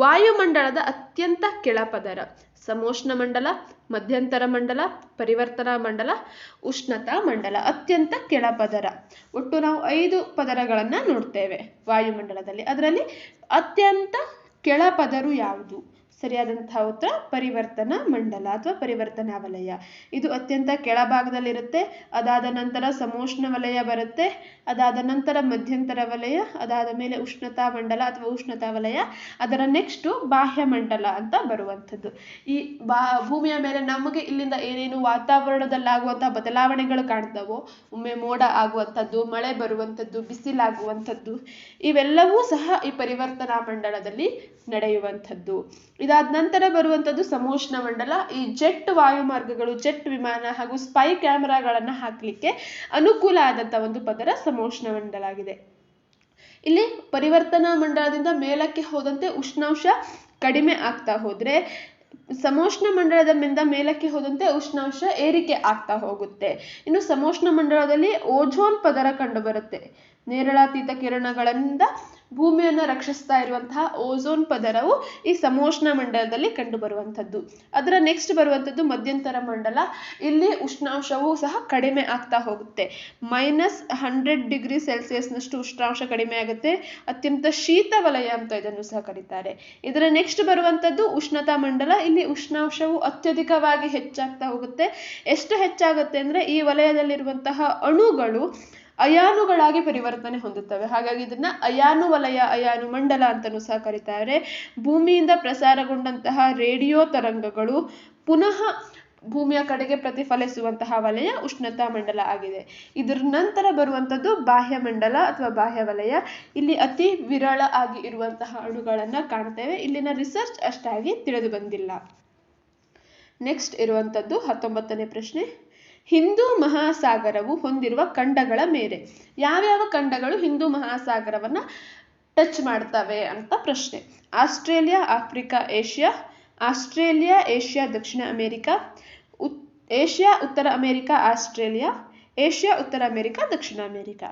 Speaker 1: ವಾಯುಮಂಡಲದ ಅತ್ಯಂತ ಕೆಳಪದರ ಸಮೋಷ್ಣ ಮಂಡಲ, ಮಧ್ಯಂತರ ಮಂಡಲ, ಪರಿವರ್ತನಾ ಮಂಡಲ, ಉಷ್ಣತಾ ಮಂಡಲ. ಅತ್ಯಂತ ಕೆಳಪದರ ಒಟ್ಟು ನಾವು 5 ಪದರಗಳನ್ನ ನೋಡ್ತೇವೆ ವಾಯುಮಂಡಲದಲ್ಲಿ. ಅದರಲ್ಲಿ ಅತ್ಯಂತ ಕೆಳಪದರು ಯಾವುದು? ಸರಿಯಾದಂತಹ ಉತ್ತರ ಪರಿವರ್ತನಾ ಮಂಡಲ ಅಥವಾ ಪರಿವರ್ತನಾ ವಲಯ. ಇದು ಅತ್ಯಂತ ಕೆಳಭಾಗದಲ್ಲಿರುತ್ತೆ. ಅದಾದ ನಂತರ ಸಮೋಷ್ಣ ವಲಯ ಬರುತ್ತೆ, ಅದಾದ ನಂತರ ಮಧ್ಯಂತರ ವಲಯ, ಅದಾದ ಮೇಲೆ ಉಷ್ಣತಾ ಮಂಡಲ ಅಥವಾ ಉಷ್ಣತಾ ವಲಯ, ಅದರ ನೆಕ್ಸ್ಟು ಬಾಹ್ಯ ಮಂಡಲ ಅಂತ ಬರುವಂಥದ್ದು. ಈ ಭೂಮಿಯ ಮೇಲೆ ನಮಗೆ ಇಲ್ಲಿಂದ ಏನೇನು ವಾತಾವರಣದಲ್ಲಾಗುವಂತಹ ಬದಲಾವಣೆಗಳು ಕಾಣ್ತವೋ, ಒಮ್ಮೆ ಮೋಡ ಆಗುವಂಥದ್ದು, ಮಳೆ ಬರುವಂಥದ್ದು, ಬಿಸಿಲಾಗುವಂಥದ್ದು, ಇವೆಲ್ಲವೂ ಸಹ ಈ ಪರಿವರ್ತನಾ ಮಂಡಲದಲ್ಲಿ ನಡೆಯುವಂಥದ್ದು. ಇದಾದ ನಂತರ ಬರುವಂಥದ್ದು ಸಮೋಷ್ಣ ಮಂಡಲ. ಈ ಜೆಟ್ ವಾಯುಮಾರ್ಗಗಳು, ಜೆಟ್ ವಿಮಾನ ಹಾಗೂ ಸ್ಪೈ ಕ್ಯಾಮೆರಾಗಳನ್ನ ಹಾಕ್ಲಿಕ್ಕೆ ಅನುಕೂಲ ಆದಂತ ಒಂದು ಪದರ ಸಮೋಷ್ಣ ಮಂಡಲ ಆಗಿದೆ. ಇಲ್ಲಿ ಪರಿವರ್ತನಾ ಮಂಡಲದಿಂದ ಮೇಲಕ್ಕೆ ಹೋದಂತೆ ಉಷ್ಣಾಂಶ ಕಡಿಮೆ ಆಗ್ತಾ ಹೋದ್ರೆ, ಸಮೋಷ್ಣ ಮಂಡಲದಿಂದ ಮೇಲಕ್ಕೆ ಹೋದಂತೆ ಉಷ್ಣಾಂಶ ಏರಿಕೆ ಆಗ್ತಾ ಹೋಗುತ್ತೆ. ಇನ್ನು ಸಮೋಷ್ಣ ಮಂಡಲದಲ್ಲಿ ಓಝೋನ್ ಪದರ ಕಂಡು ಬರುತ್ತೆ. ನೇರಳಾತೀತ ಕಿರಣಗಳಿಂದ ಭೂಮಿಯನ್ನು ರಕ್ಷಿಸ್ತಾ ಇರುವಂತಹ ಓಝೋನ್ ಪದರವು ಈ ಸಮೋಷ್ಣ ಮಂಡಲದಲ್ಲಿ ಕಂಡು ಬರುವಂಥದ್ದು. ಅದರ ನೆಕ್ಸ್ಟ್ ಬರುವಂಥದ್ದು ಮಧ್ಯಂತರ ಮಂಡಲ. ಇಲ್ಲಿ ಉಷ್ಣಾಂಶವೂ ಸಹ ಕಡಿಮೆ ಆಗ್ತಾ ಹೋಗುತ್ತೆ. -100°C ಉಷ್ಣಾಂಶ ಕಡಿಮೆ ಆಗುತ್ತೆ. ಅತ್ಯಂತ ಶೀತ ವಲಯ ಅಂತ ಇದನ್ನು ಸಹ ಕರೀತಾರೆ. ಇದರ ನೆಕ್ಸ್ಟ್ ಬರುವಂಥದ್ದು ಉಷ್ಣತಾ ಮಂಡಲ. ಇಲ್ಲಿ ಉಷ್ಣಾಂಶವು ಅತ್ಯಧಿಕವಾಗಿ ಹೆಚ್ಚಾಗ್ತಾ ಹೋಗುತ್ತೆ. ಎಷ್ಟು ಹೆಚ್ಚಾಗುತ್ತೆ ಅಂದ್ರೆ ಈ ವಲಯದಲ್ಲಿರುವಂತಹ ಅಣುಗಳು ಅಯಾನುಗಳಾಗಿ ಪರಿವರ್ತನೆ ಹೊಂದುತ್ತವೆ. ಹಾಗಾಗಿ ಇದನ್ನ ಅಯಾನು ವಲಯ, ಅಯಾನು ಮಂಡಲ ಅಂತಲೂ ಸಹ ಕರೀತಾರೆ. ಭೂಮಿಯಿಂದ ಪ್ರಸಾರಗೊಂಡಂತಹ ರೇಡಿಯೋ ತರಂಗಗಳು ಪುನಃ ಭೂಮಿಯ ಕಡೆಗೆ ಪ್ರತಿಫಲಿಸುವಂತಹ ವಲಯ ಉಷ್ಣತಾ ಮಂಡಲ ಆಗಿದೆ. ಇದರ ನಂತರ ಬರುವಂಥದ್ದು ಬಾಹ್ಯ ಮಂಡಲ ಅಥವಾ ಬಾಹ್ಯ ವಲಯ. ಇಲ್ಲಿ ಅತಿ ವಿರಳ ಆಗಿ ಇರುವಂತಹ ಅಣುಗಳನ್ನ ಕಾಣ್ತೇವೆ. ಇಲ್ಲಿನ ರಿಸರ್ಚ್ ಅಷ್ಟಾಗಿ ತಿಳಿದು ಬಂದಿಲ್ಲ. ನೆಕ್ಸ್ಟ್ ಇರುವಂಥದ್ದು 19ನೇ ಪ್ರಶ್ನೆ. ಹಿಂದೂ ಮಹಾಸಾಗರವು ಹೊಂದಿರುವ ಖಂಡಗಳ ಮೇರೆ. ಯಾವ್ಯಾವ ಖಂಡಗಳು ಹಿಂದೂ ಮಹಾಸಾಗರವನ್ನ ಟಚ್ ಮಾಡ್ತವೆ ಅಂತ ಪ್ರಶ್ನೆ. Australia, Africa, Asia. Australia, Asia, ದಕ್ಷಿಣ ಅಮೆರಿಕ. ಏಷ್ಯಾ, ಉತ್ತರ ಅಮೆರಿಕ, ಆಸ್ಟ್ರೇಲಿಯಾ. ಏಷ್ಯಾ, ಉತ್ತರ ಅಮೆರಿಕ, ದಕ್ಷಿಣ ಅಮೆರಿಕ.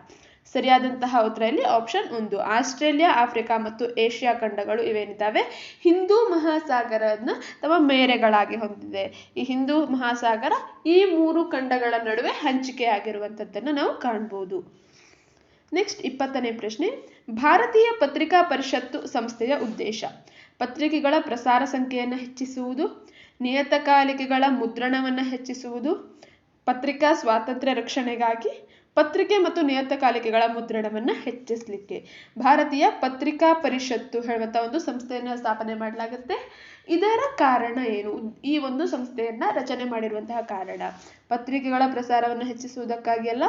Speaker 1: ಸರಿಯಾದಂತಹ ಉತ್ತರ ಇಲ್ಲಿ ಆಪ್ಷನ್ 1. ಆಸ್ಟ್ರೇಲಿಯಾ, ಆಫ್ರಿಕಾ ಮತ್ತು ಏಷ್ಯಾ ಖಂಡಗಳು ಇವೇನಿದ್ದಾವೆ ಹಿಂದೂ ಮಹಾಸಾಗರನ ತಮ್ಮ ಮೇರೆಗಳಾಗಿ ಹೊಂದಿದೆ. ಈ ಹಿಂದೂ ಮಹಾಸಾಗರ ಈ 3 ಖಂಡಗಳ ನಡುವೆ ಹಂಚಿಕೆ ಆಗಿರುವಂಥದ್ದನ್ನು ನಾವು ಕಾಣ್ಬೋದು. ನೆಕ್ಸ್ಟ್ 20ನೇ ಪ್ರಶ್ನೆ. ಭಾರತೀಯ ಪತ್ರಿಕಾ ಪರಿಷತ್ತು ಸಂಸ್ಥೆಯ ಉದ್ದೇಶ ಪತ್ರಿಕೆಗಳ ಪ್ರಸಾರ ಸಂಖ್ಯೆಯನ್ನು ಹೆಚ್ಚಿಸುವುದು, ನಿಯತಕಾಲಿಕೆಗಳ ಮುದ್ರಣವನ್ನು ಹೆಚ್ಚಿಸುವುದು, ಪತ್ರಿಕಾ ಸ್ವಾತಂತ್ರ್ಯ ರಕ್ಷಣೆಗಾಗಿ, ಪತ್ರಿಕೆ ಮತ್ತು ನಿಯತಕಾಲಿಕೆಗಳ ಮುದ್ರಣವನ್ನ ಹೆಚ್ಚಿಸಲಿಕ್ಕೆ ಭಾರತೀಯ ಪತ್ರಿಕಾ ಪರಿಷತ್ತು ಹೇಳುವಂತ ಒಂದು ಸಂಸ್ಥೆಯನ್ನ ಸ್ಥಾಪನೆ ಮಾಡಲಾಗುತ್ತೆ. ಇದರ ಕಾರಣ ಏನು? ಈ ಒಂದು ಸಂಸ್ಥೆಯನ್ನ ರಚನೆ ಮಾಡಿರುವಂತಹ ಕಾರಣ ಪತ್ರಿಕೆಗಳ ಪ್ರಸಾರವನ್ನು ಹೆಚ್ಚಿಸುವುದಕ್ಕಾಗಿ ಅಲ್ಲ,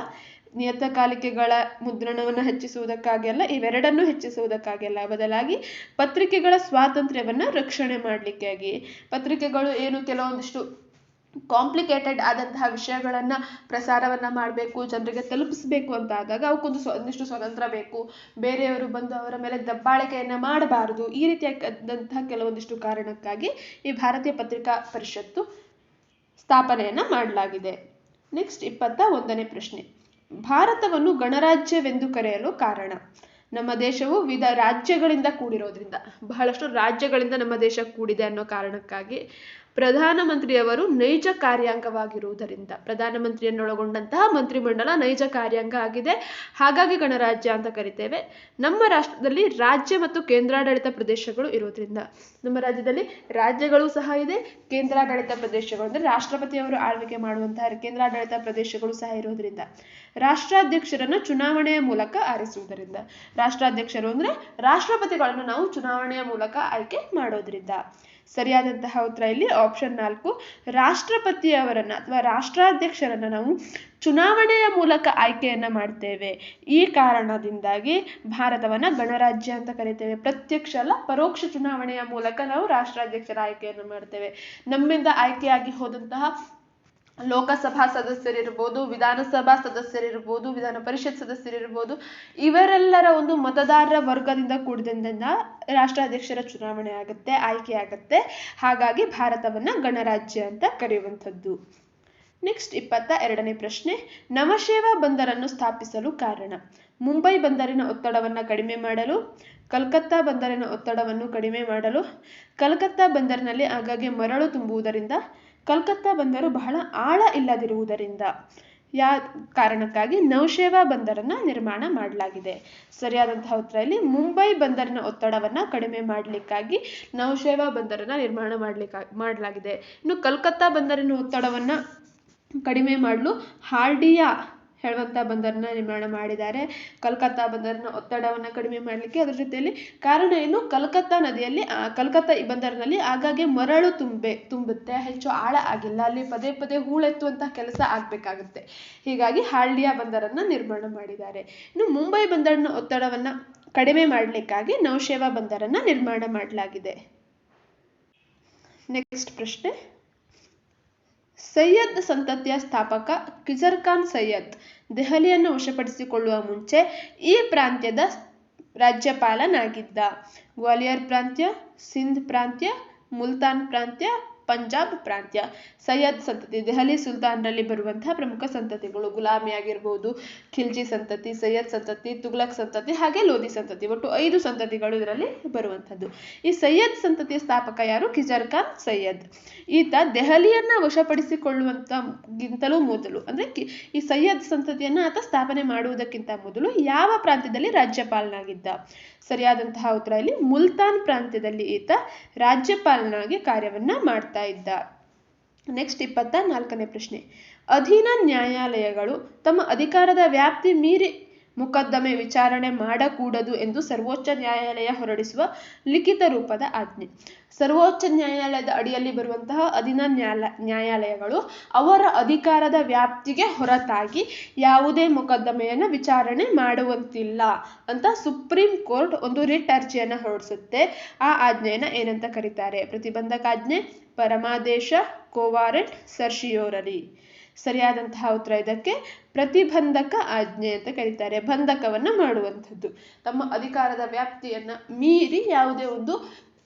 Speaker 1: ನಿಯತಕಾಲಿಕೆಗಳ ಮುದ್ರಣವನ್ನು ಹೆಚ್ಚಿಸುವುದಕ್ಕಾಗಿ ಅಲ್ಲ, ಇವೆರಡನ್ನು ಹೆಚ್ಚಿಸುವುದಕ್ಕಾಗಿ ಅಲ್ಲ, ಬದಲಾಗಿ ಪತ್ರಿಕೆಗಳ ಸ್ವಾತಂತ್ರ್ಯವನ್ನ ರಕ್ಷಣೆ ಮಾಡಲಿಕ್ಕಾಗಿ. ಪತ್ರಿಕೆಗಳು ಏನು ಕೆಲವೊಂದಿಷ್ಟು ಕಾಂಪ್ಲಿಕೇಟೆಡ್ ಆದಂತಹ ವಿಷಯಗಳನ್ನ ಪ್ರಸಾರವನ್ನ ಮಾಡಬೇಕು, ಜನರಿಗೆ ತಲುಪಿಸಬೇಕು ಅಂತ ಆದಾಗ ಅವಕ್ಕೊಂದಿಷ್ಟು ಸ್ವತಂತ್ರ ಬೇಕು. ಬೇರೆಯವರು ಬಂದು ಅವರ ಮೇಲೆ ದಬ್ಬಾಳಿಕೆಯನ್ನ ಮಾಡಬಾರದು. ಈ ರೀತಿಯಾದಂತಹ ಕೆಲವೊಂದಿಷ್ಟು ಕಾರಣಕ್ಕಾಗಿ ಈ ಭಾರತೀಯ ಪತ್ರಿಕಾ ಪರಿಷತ್ತು ಸ್ಥಾಪನೆಯನ್ನ ಮಾಡಲಾಗಿದೆ. ನೆಕ್ಸ್ಟ್ 21ನೇ ಪ್ರಶ್ನೆ. ಭಾರತವನ್ನು ಗಣರಾಜ್ಯವೆಂದು ಕರೆಯಲು ಕಾರಣ. ನಮ್ಮ ದೇಶವು ವಿವಿಧ ರಾಜ್ಯಗಳಿಂದ ಕೂಡಿರೋದ್ರಿಂದ, ಬಹಳಷ್ಟು ರಾಜ್ಯಗಳಿಂದ ನಮ್ಮ ದೇಶ ಕೂಡಿದೆ ಅನ್ನೋ ಕಾರಣಕ್ಕಾಗಿ, ಪ್ರಧಾನಮಂತ್ರಿಯವರು ನೈಜ ಕಾರ್ಯಾಂಗವಾಗಿರುವುದರಿಂದ, ಪ್ರಧಾನಮಂತ್ರಿಯನ್ನೊಳಗೊಂಡಂತಹ ಮಂತ್ರಿಮಂಡಲ ನೈಜ ಕಾರ್ಯಾಂಗ ಆಗಿದೆ. ಹಾಗಾಗಿ ಗಣರಾಜ್ಯ ಅಂತ ಕರಿತೇವೆ. ನಮ್ಮ ರಾಷ್ಟ್ರದಲ್ಲಿ ರಾಜ್ಯ ಮತ್ತು ಕೇಂದ್ರಾಡಳಿತ ಪ್ರದೇಶಗಳು ಇರೋದ್ರಿಂದ, ನಮ್ಮ ರಾಜ್ಯದಲ್ಲಿ ರಾಜ್ಯಗಳು ಸಹ ಇದೆ, ಕೇಂದ್ರಾಡಳಿತ ಪ್ರದೇಶಗಳು ಅಂದ್ರೆ ರಾಷ್ಟ್ರಪತಿಯವರು ಆಳ್ವಿಕೆ ಮಾಡುವಂತಹ ಕೇಂದ್ರಾಡಳಿತ ಪ್ರದೇಶಗಳು ಸಹ ಇರೋದ್ರಿಂದ, ರಾಷ್ಟ್ರಾಧ್ಯಕ್ಷರನ್ನ ಚುನಾವಣೆಯ ಮೂಲಕ ಆರಿಸುವುದರಿಂದ, ರಾಷ್ಟ್ರಾಧ್ಯಕ್ಷರು ಅಂದ್ರೆ ರಾಷ್ಟ್ರಪತಿಗಳನ್ನು ನಾವು ಚುನಾವಣೆಯ ಮೂಲಕ ಆಯ್ಕೆ ಮಾಡೋದ್ರಿಂದ. ಸರಿಯಾದಂತಹ ಉತ್ತರ ಇಲ್ಲಿ ಆಪ್ಷನ್ 4, ರಾಷ್ಟ್ರಪತಿಯವರನ್ನ ಅಥವಾ ರಾಷ್ಟ್ರಾಧ್ಯಕ್ಷರನ್ನ ನಾವು ಚುನಾವಣೆಯ ಮೂಲಕ ಆಯ್ಕೆಯನ್ನ ಮಾಡ್ತೇವೆ. ಈ ಕಾರಣದಿಂದಾಗಿ ಭಾರತವನ್ನ ಗಣರಾಜ್ಯ ಅಂತ ಕರಿತೇವೆ. ಪ್ರತ್ಯಕ್ಷ ಅಲ್ಲ, ಪರೋಕ್ಷ ಚುನಾವಣೆಯ ಮೂಲಕ ನಾವು ರಾಷ್ಟ್ರಾಧ್ಯಕ್ಷರ ಆಯ್ಕೆಯನ್ನು ಮಾಡ್ತೇವೆ. ನಮ್ಮಿಂದ ಆಯ್ಕೆಯಾಗಿ ಹೋದಂತಹ ಲೋಕಸಭಾ ಸದಸ್ಯರಿರ್ಬೋದು, ವಿಧಾನಸಭಾ ಸದಸ್ಯರಿರ್ಬೋದು, ವಿಧಾನ ಪರಿಷತ್ ಸದಸ್ಯರಿರ್ಬೋದು, ಇವರೆಲ್ಲರ ಒಂದು ಮತದಾರರ ವರ್ಗದಿಂದ ಕೂಡಿದಿಂದ ರಾಷ್ಟ್ರಾಧ್ಯಕ್ಷರ ಚುನಾವಣೆ ಆಗುತ್ತೆ, ಆಯ್ಕೆ ಆಗುತ್ತೆ. ಹಾಗಾಗಿ ಭಾರತವನ್ನ ಗಣರಾಜ್ಯ ಅಂತ ಕರೆಯುವಂಥದ್ದು. ನೆಕ್ಸ್ಟ್ 22ನೇ ಪ್ರಶ್ನೆ, ನವಶೇವಾ ಬಂದರನ್ನು ಸ್ಥಾಪಿಸಲು ಕಾರಣ. ಮುಂಬೈ ಬಂದರಿನ ಒತ್ತಡವನ್ನು ಕಡಿಮೆ ಮಾಡಲು, ಕಲ್ಕತ್ತಾ ಬಂದರಿನ ಒತ್ತಡವನ್ನು ಕಡಿಮೆ ಮಾಡಲು, ಕಲ್ಕತ್ತಾ ಬಂದರಿನಲ್ಲಿ ಆಗಾಗ್ಗೆ ಮರಳು ತುಂಬುವುದರಿಂದ, ಕಲ್ಕತ್ತಾ ಬಂದರು ಬಹಳ ಆಳ ಇಲ್ಲದಿರುವುದರಿಂದ. ಕಾರಣಕ್ಕಾಗಿ ನೌಶೇವಾ ಬಂದರನ್ನ ನಿರ್ಮಾಣ ಮಾಡಲಾಗಿದೆ. ಸರಿಯಾದಂತಹ ಉತ್ತರ ಇಲ್ಲಿ ಮುಂಬೈ ಬಂದರಿನ ಒತ್ತಡವನ್ನ ಕಡಿಮೆ ಮಾಡಲಿಕ್ಕಾಗಿ ನೌಶೇವಾ ಬಂದರನ್ನ ನಿರ್ಮಾಣ ಮಾಡಲಾಗಿದೆ. ಇನ್ನು ಕಲ್ಕತ್ತಾ ಬಂದರಿನ ಒತ್ತಡವನ್ನ ಕಡಿಮೆ ಮಾಡಲು ಹಾಲ್ಡಿಯಾ ಹೇಳುವಂಥ ಬಂದರನ್ನ ನಿರ್ಮಾಣ ಮಾಡಿದ್ದಾರೆ. ಕಲ್ಕತ್ತಾ ಬಂದರಿನ ಒತ್ತಡವನ್ನು ಕಡಿಮೆ ಮಾಡಲಿಕ್ಕೆ. ಅದ್ರ ಜೊತೆಯಲ್ಲಿ ಕಾರಣ ಏನು, ಕಲ್ಕತ್ತಾ ನದಿಯಲ್ಲಿ ಕಲ್ಕತ್ತಾ ಈ ಬಂದರಿನಲ್ಲಿ ಆಗಾಗ್ಗೆ ಮರಳು ತುಂಬುತ್ತೆ, ಹೆಚ್ಚು ಆಳ ಆಗಿಲ್ಲ, ಅಲ್ಲಿ ಪದೇ ಪದೇ ಹೂಳೆತ್ತುವಂತಹ ಕೆಲಸ ಆಗ್ಬೇಕಾಗುತ್ತೆ. ಹೀಗಾಗಿ ಹಾಲ್ಡಿಯಾ ಬಂದರನ್ನ ನಿರ್ಮಾಣ ಮಾಡಿದ್ದಾರೆ. ಇನ್ನು ಮುಂಬೈ ಬಂದರಿನ ಒತ್ತಡವನ್ನ ಕಡಿಮೆ ಮಾಡಲಿಕ್ಕಾಗಿ ನೌಶೇವಾ ಬಂದರನ್ನ ನಿರ್ಮಾಣ ಮಾಡಲಾಗಿದೆ. ನೆಕ್ಸ್ಟ್ ಪ್ರಶ್ನೆ, ಸೈಯದ್ ಸಂತತಿಯ ಸ್ಥಾಪಕ ಖಿಜರ್ ಖಾನ್ ಸೈಯದ್ ದೆಹಲಿಯನ್ನು ವಶಪಡಿಸಿಕೊಳ್ಳುವ ಮುಂಚೆ ಈ ಪ್ರಾಂತ್ಯದ ರಾಜ್ಯಪಾಲನಾಗಿದ್ದ. ಗ್ವಾಲಿಯರ್ ಪ್ರಾಂತ್ಯ, ಸಿಂಧ್ ಪ್ರಾಂತ್ಯ, ಮುಲ್ತಾನ್ ಪ್ರಾಂತ್ಯ, ಪಂಜಾಬ್ ಪ್ರಾಂತ್ಯ. ಸೈಯದ್ ಸಂತತಿ ದೆಹಲಿ ಸುಲ್ತಾನರಲ್ಲಿ ಬರುವಂತಹ ಪ್ರಮುಖ ಸಂತತಿಗಳು ಗುಲಾಮಿ ಆಗಿರ್ಬೋದು, ಖಿಲ್ಜಿ ಸಂತತಿ, ಸೈಯದ್ ಸಂತತಿ, ತುಗ್ಲಕ್ ಸಂತತಿ, ಹಾಗೆ ಲೋಧಿ ಸಂತತಿ. ಒಟ್ಟು 5 ಸಂತತಿಗಳು ಇದರಲ್ಲಿ ಬರುವಂಥದ್ದು. ಈ ಸೈಯದ್ ಸಂತತಿಯ ಸ್ಥಾಪಕ ಯಾರು? ಖಿಜರ್ ಖಾನ್ ಸೈಯದ್. ಈತ ದೆಹಲಿಯನ್ನ ವಶಪಡಿಸಿಕೊಳ್ಳುವಂತಗಿಂತಲೂ ಮೊದಲು, ಅಂದ್ರೆ ಈ ಸೈಯದ್ ಸಂತತಿಯನ್ನ ಆತ ಸ್ಥಾಪನೆ ಮಾಡುವುದಕ್ಕಿಂತ ಮೊದಲು ಯಾವ ಪ್ರಾಂತ್ಯದಲ್ಲಿ ರಾಜ್ಯಪಾಲನಾಗಿದ್ದ? ಸರಿಯಾದಂತಹ ಉತ್ತರ ಇಲ್ಲಿ ಮುಲ್ತಾನ್ ಪ್ರಾಂತ್ಯದಲ್ಲಿ ಈತ ರಾಜ್ಯಪಾಲನಾಗಿ ಕಾರ್ಯವನ್ನ ಮಾಡ್ತಾ ಇದ್ದ. ನೆಕ್ಸ್ಟ್ 24ನೇ ಪ್ರಶ್ನೆ, ಅಧೀನ ನ್ಯಾಯಾಲಯಗಳು ತಮ್ಮ ಅಧಿಕಾರದ ವ್ಯಾಪ್ತಿ ಮೀರಿ ಮೊಕದ್ದಮೆ ವಿಚಾರಣೆ ಮಾಡಕೂಡದು ಎಂದು ಸರ್ವೋಚ್ಚ ನ್ಯಾಯಾಲಯ ಹೊರಡಿಸುವ ಲಿಖಿತ ರೂಪದ ಆಜ್ಞೆ. ಸರ್ವೋಚ್ಚ ನ್ಯಾಯಾಲಯದ ಅಡಿಯಲ್ಲಿ ಬರುವಂತಹ ಅಧೀನ ನ್ಯಾಯಾಲಯಗಳು ಅವರ ಅಧಿಕಾರದ ವ್ಯಾಪ್ತಿಗೆ ಹೊರತಾಗಿ ಯಾವುದೇ ಮೊಕದ್ದಮೆಯನ್ನು ವಿಚಾರಣೆ ಮಾಡುವಂತಿಲ್ಲ ಅಂತ ಸುಪ್ರೀಂ ಕೋರ್ಟ್ ಒಂದು ರಿಟ್ ಅರ್ಜಿಯನ್ನು ಹೊರಡಿಸುತ್ತೆ. ಆ ಆಜ್ಞೆಯನ್ನ ಏನಂತ ಕರೀತಾರೆ? ಪ್ರತಿಬಂಧಕಾಜ್ಞೆ, ಪರಮಾದೇಶ, ಕೋವಾರೆಂಟ್, ಸರ್ಶಿಯೋರರಿ. ಸರಿಯಾದಂತಹ ಉತ್ತರ ಇದಕ್ಕೆ ಪ್ರತಿಬಂಧಕ ಆಜ್ಞೆ ಅಂತ ಕರೀತಾರೆ. ಬಂಧಕವನ್ನ ಮಾಡುವಂಥದ್ದು. ತಮ್ಮ ಅಧಿಕಾರದ ವ್ಯಾಪ್ತಿಯನ್ನ ಮೀರಿ ಯಾವುದೇ ಒಂದು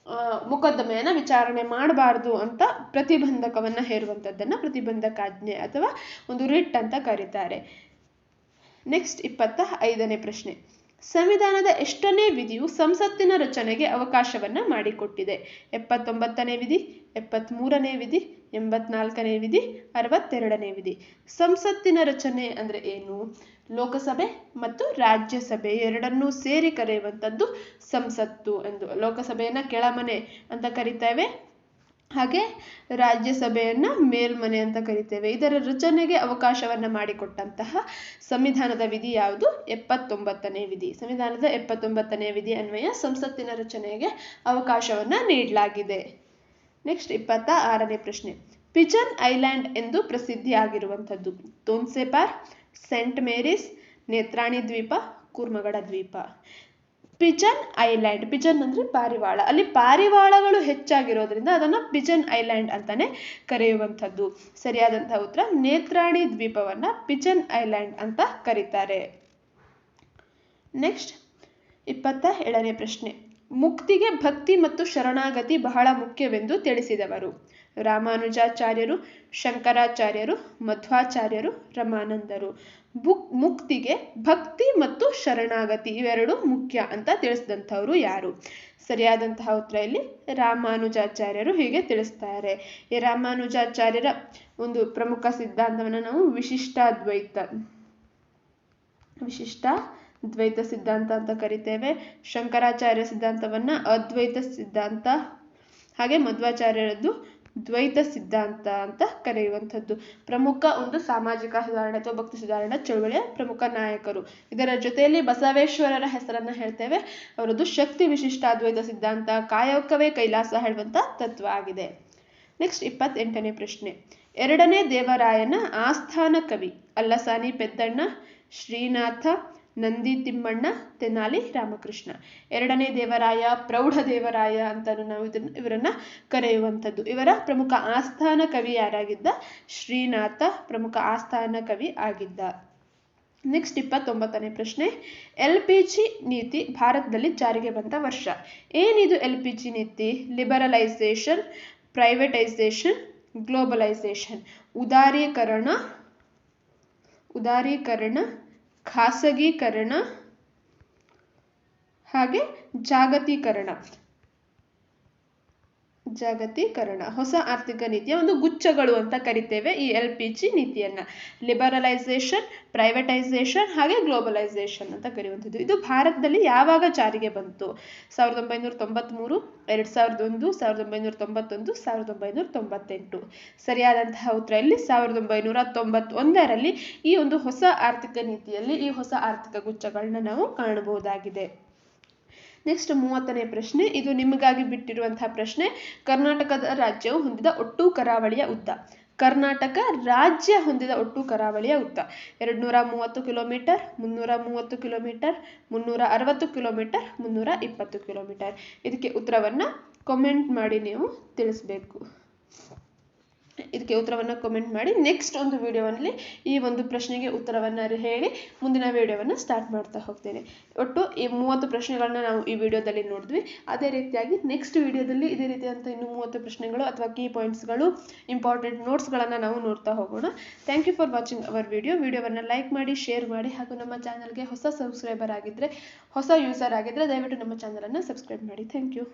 Speaker 1: ಮೊಕದ್ದಮೆಯನ್ನ ವಿಚಾರಣೆ ಮಾಡಬಾರದು ಅಂತ ಪ್ರತಿಬಂಧಕವನ್ನ ಹೇರುವಂಥದ್ದನ್ನ ಪ್ರತಿಬಂಧಕಾಜ್ಞೆ ಅಥವಾ ಒಂದು ರಿಟ್ ಅಂತ ಕರೀತಾರೆ. ನೆಕ್ಸ್ಟ್ 25ನೇ ಪ್ರಶ್ನೆ, ಸಂವಿಧಾನದ ಎಷ್ಟನೇ ವಿಧಿಯು ಸಂಸತ್ತಿನ ರಚನೆಗೆ ಅವಕಾಶವನ್ನ ಮಾಡಿಕೊಟ್ಟಿದೆ? 79ನೇ ವಿಧಿ, 73ನೇ ವಿಧಿ, 84ನೇ ವಿಧಿ, 62ನೇ ವಿಧಿ. ಸಂಸತ್ತಿನ ರಚನೆ ಅಂದ್ರೆ ಏನು? ಲೋಕಸಭೆ ಮತ್ತು ರಾಜ್ಯಸಭೆ ಎರಡನ್ನೂ ಸೇರಿ ಕರೆಯುವಂಥದ್ದು ಸಂಸತ್ತು ಎಂದು. ಲೋಕಸಭೆಯನ್ನ ಕೆಳಮನೆ ಅಂತ ಕರಿತೇವೆ, ಹಾಗೆ ರಾಜ್ಯಸಭೆಯನ್ನ ಮೇಲ್ಮನೆ ಅಂತ ಕರಿತೇವೆ. ಇದರ ರಚನೆಗೆ ಅವಕಾಶವನ್ನ ಮಾಡಿಕೊಟ್ಟಂತಹ ಸಂವಿಧಾನದ ವಿಧಿ ಯಾವುದು? 79ನೇ ವಿಧಿ. ಸಂವಿಧಾನದ 79ನೇ ವಿಧಿ ಅನ್ವಯ ಸಂಸತ್ತಿನ ರಚನೆಗೆ ಅವಕಾಶವನ್ನ ನೀಡಲಾಗಿದೆ. ನೆಕ್ಸ್ಟ್ 26ನೇ ಪ್ರಶ್ನೆ, ಪಿಜನ್ ಐಲ್ಯಾಂಡ್ ಎಂದು ಪ್ರಸಿದ್ಧಿಯಾಗಿರುವಂಥದ್ದು? ತೋನ್ಸೆಪಾರ್, ಸೆಂಟ್ ಮೇರಿಸ್, ನೇತ್ರಾಣಿ ದ್ವೀಪ, ಕೂರ್ಮಗಡ ದ್ವೀಪ. ಪಿಜನ್ ಐಲ್ಯಾಂಡ್, ಪಿಜನ್ ಅಂದ್ರೆ ಪಾರಿವಾಳ, ಅಲ್ಲಿ ಪಾರಿವಾಳಗಳು ಹೆಚ್ಚಾಗಿರೋದ್ರಿಂದ ಅದನ್ನ ಪಿಜನ್ ಐಲ್ಯಾಂಡ್ ಅಂತಾನೆ ಕರೆಯುವಂಥದ್ದು. ಸರಿಯಾದಂತಹ ಉತ್ತರ ನೇತ್ರಾಣಿ ದ್ವೀಪವನ್ನ ಪಿಜನ್ ಐಲ್ಯಾಂಡ್ ಅಂತ ಕರೀತಾರೆ. ನೆಕ್ಸ್ಟ್ 27ನೇ ಪ್ರಶ್ನೆ, ಮುಕ್ತಿಗೆ ಭಕ್ತಿ ಮತ್ತು ಶರಣಾಗತಿ ಬಹಳ ಮುಖ್ಯವೆಂದು ತಿಳಿಸಿದವರು? ರಾಮಾನುಜಾಚಾರ್ಯರು, ಶಂಕರಾಚಾರ್ಯರು, ಮಧ್ವಾಚಾರ್ಯರು, ರಮಾನಂದರು. ಮುಕ್ತಿಗೆ ಭಕ್ತಿ ಮತ್ತು ಶರಣಾಗತಿ ಇವೆರಡು ಮುಖ್ಯ ಅಂತ ತಿಳಿಸಿದಂಥವ್ರು ಯಾರು? ಸರಿಯಾದಂತಹ ಉತ್ತರ ಇಲ್ಲಿ ರಾಮಾನುಜಾಚಾರ್ಯರು ಹೀಗೆ ತಿಳಿಸ್ತಾರೆ. ಈ ರಾಮಾನುಜಾಚಾರ್ಯರ ಒಂದು ಪ್ರಮುಖ ಸಿದ್ಧಾಂತವನ್ನು ನಾವು ವಿಶಿಷ್ಟಾದ್ವೈತ ಸಿದ್ಧಾಂತ ಅಂತ ಕರಿತೇವೆ. ಶಂಕರಾಚಾರ್ಯ ಸಿದ್ಧಾಂತವನ್ನ ಅದ್ವೈತ ಸಿದ್ಧಾಂತ, ಹಾಗೆ ಮಧ್ವಾಚಾರ್ಯರದ್ದು ದ್ವೈತ ಸಿದ್ಧಾಂತ ಅಂತ ಕರೆಯುವಂಥದ್ದು. ಪ್ರಮುಖ ಒಂದು ಸಾಮಾಜಿಕ ಸುಧಾರಣೆ ಅಥವಾ ಭಕ್ತಿ ಸುಧಾರಣಾ ಚಳುವಳಿಯ ಪ್ರಮುಖ ನಾಯಕರು. ಇದರ ಜೊತೆಯಲ್ಲಿ ಬಸವೇಶ್ವರರ ಹೆಸರನ್ನ ಹೇಳ್ತೇವೆ. ಅವರದ್ದು ಶಕ್ತಿ ವಿಶಿಷ್ಟ ಅದ್ವೈತ ಸಿದ್ಧಾಂತ, ಕಾಯಕವೇ ಕೈಲಾಸ ಹೇಳುವಂತ ತತ್ವ ಆಗಿದೆ. ನೆಕ್ಸ್ಟ್ 28ನೇ ಪ್ರಶ್ನೆ. ಎರಡನೇ ದೇವರಾಯನ ಆಸ್ಥಾನ ಕವಿ ಅಲ್ಲಸಾನಿ ಪೆದ್ದಣ್ಣ, ಶ್ರೀನಾಥ, ನಂದಿ ತಿಮ್ಮಣ್ಣ, ತೆನಾಲಿ ರಾಮಕೃಷ್ಣ. ಎರಡನೇ ದೇವರಾಯ, ಪ್ರೌಢ ದೇವರಾಯ ಅಂತಾನು ನಾವು ಇವರನ್ನ ಕರೆಯುವಂಥದ್ದು. ಇವರ ಪ್ರಮುಖ ಆಸ್ಥಾನ ಕವಿ ಯಾರಾಗಿದ್ದ? ಶ್ರೀನಾಥ ಪ್ರಮುಖ ಆಸ್ಥಾನ ಕವಿ ಆಗಿದ್ದ. ನೆಕ್ಸ್ಟ್ 29ನೇ ಪ್ರಶ್ನೆ. LPG ನೀತಿ ಭಾರತದಲ್ಲಿ ಜಾರಿಗೆ ಬಂದ ವರ್ಷ. ಏನಿದು LPG ನೀತಿ? Liberalisation, privatisation, globalisation. ಉದಾರೀಕರಣ, ಖಾಸಗೀಕರಣ ಹಾಗೆ ಜಾಗತೀಕರಣ. ಹೊಸ ಆರ್ಥಿಕ ನೀತಿಯ ಒಂದು ಗುಚ್ಛಗಳು ಅಂತ ಕರಿತೇವೆ ಈ LPG ನೀತಿಯನ್ನ. ಲಿಬರಲೈಸೇಷನ್, ಪ್ರೈವೇಟೈಸೇಷನ್ ಹಾಗೆ ಗ್ಲೋಬಲೈಸೇಷನ್ ಅಂತ ಕರೆಯುವಂಥದ್ದು. ಇದು ಭಾರತದಲ್ಲಿ ಯಾವಾಗ ಜಾರಿಗೆ ಬಂತು? 1993, 2001, 1991, 1998. ಸರಿಯಾದಂತಹ ಉತ್ತರ ಇಲ್ಲಿ 1991ರಲ್ಲಿ ಈ ಒಂದು ಹೊಸ ಆರ್ಥಿಕ ನೀತಿಯಲ್ಲಿ ಈ ಹೊಸ ಆರ್ಥಿಕ ಗುಚ್ಛಗಳನ್ನ ನಾವು ಕಾಣಬಹುದಾಗಿದೆ. ನೆಕ್ಸ್ಟ್ 30ನೇ ಪ್ರಶ್ನೆ. ಇದು ನಿಮಗಾಗಿ ಬಿಟ್ಟಿರುವಂತಹ ಪ್ರಶ್ನೆ. ಕರ್ನಾಟಕದ ರಾಜ್ಯವು ಹೊಂದಿದ ಒಟ್ಟು ಕರಾವಳಿಯ ಉದ್ದ. ಕರ್ನಾಟಕ ರಾಜ್ಯ ಹೊಂದಿದ ಒಟ್ಟು ಕರಾವಳಿಯ ಉದ್ದ 230 ಕಿಲೋಮೀಟರ್, 330 ಕಿಲೋಮೀಟರ್, 360 ಕಿಲೋಮೀಟರ್, 320 ಕಿಲೋಮೀಟರ್. ಇದಕ್ಕೆ ಉತ್ತರವನ್ನ ಕಾಮೆಂಟ್ ಮಾಡಿ ನೀವು ತಿಳಿಸ್ಬೇಕು. ಇದಕ್ಕೆ ಉತ್ತರವನ್ನ ಕಾಮೆಂಟ್ ಮಾಡಿ. ನೆಕ್ಸ್ಟ್ ಒಂದು ವಿಡಿಯೋದಲ್ಲಿ ಈ ಒಂದು ಪ್ರಶ್ನೆಗೆ ಉತ್ತರವನ್ನ ಹೇಳಿ ಮುಂದಿನ ವಿಡಿಯೋವನ್ನ ಸ್ಟಾರ್ಟ್ ಮಾಡ್ತಾ ಹೋಗ್ತೇನೆ. ಒಟ್ಟು ಈ 30 ಪ್ರಶ್ನೆಗಳನ್ನ ನಾವು ಈ ವಿಡಿಯೋದಲ್ಲಿ ನೋಡಿದ್ವಿ. ಅದೇ ರೀತಿಯಾಗಿ ನೆಕ್ಸ್ಟ್ ವಿಡಿಯೋದಲ್ಲಿ ಇದೇ ರೀತಿಯಂತ ಇನ್ನು 30 ಪ್ರಶ್ನೆಗಳು ಅಥವಾ ಕೀ ಪಾಯಿಂಟ್ಸ್ಗಳು, ಇಂಪಾರ್ಟೆಂಟ್ ನೋಟ್ಸ್ಗಳನ್ನ ನಾವು ನೋಡ್ತಾ ಹೋಗೋಣ. Thank you for watching our ವಿಡಿಯೋವನ್ನ ಲೈಕ್ ಮಾಡಿ, ಶೇರ್ ಮಾಡಿ ಹಾಗೂ ನಮ್ಮ ಚಾನಲ್ಗೆ ಹೊಸ ಸಬ್ಸ್ಕ್ರೈಬರ್ ಆಗಿದ್ರೆ, ಹೊಸ ಯೂಸರ್ ಆಗಿದ್ರೆ ದಯವಿಟ್ಟು ನಮ್ಮ ಚಾನಲನ್ನು ಸಬ್ಸ್ಕ್ರೈಬ್ ಮಾಡಿ. Thank you.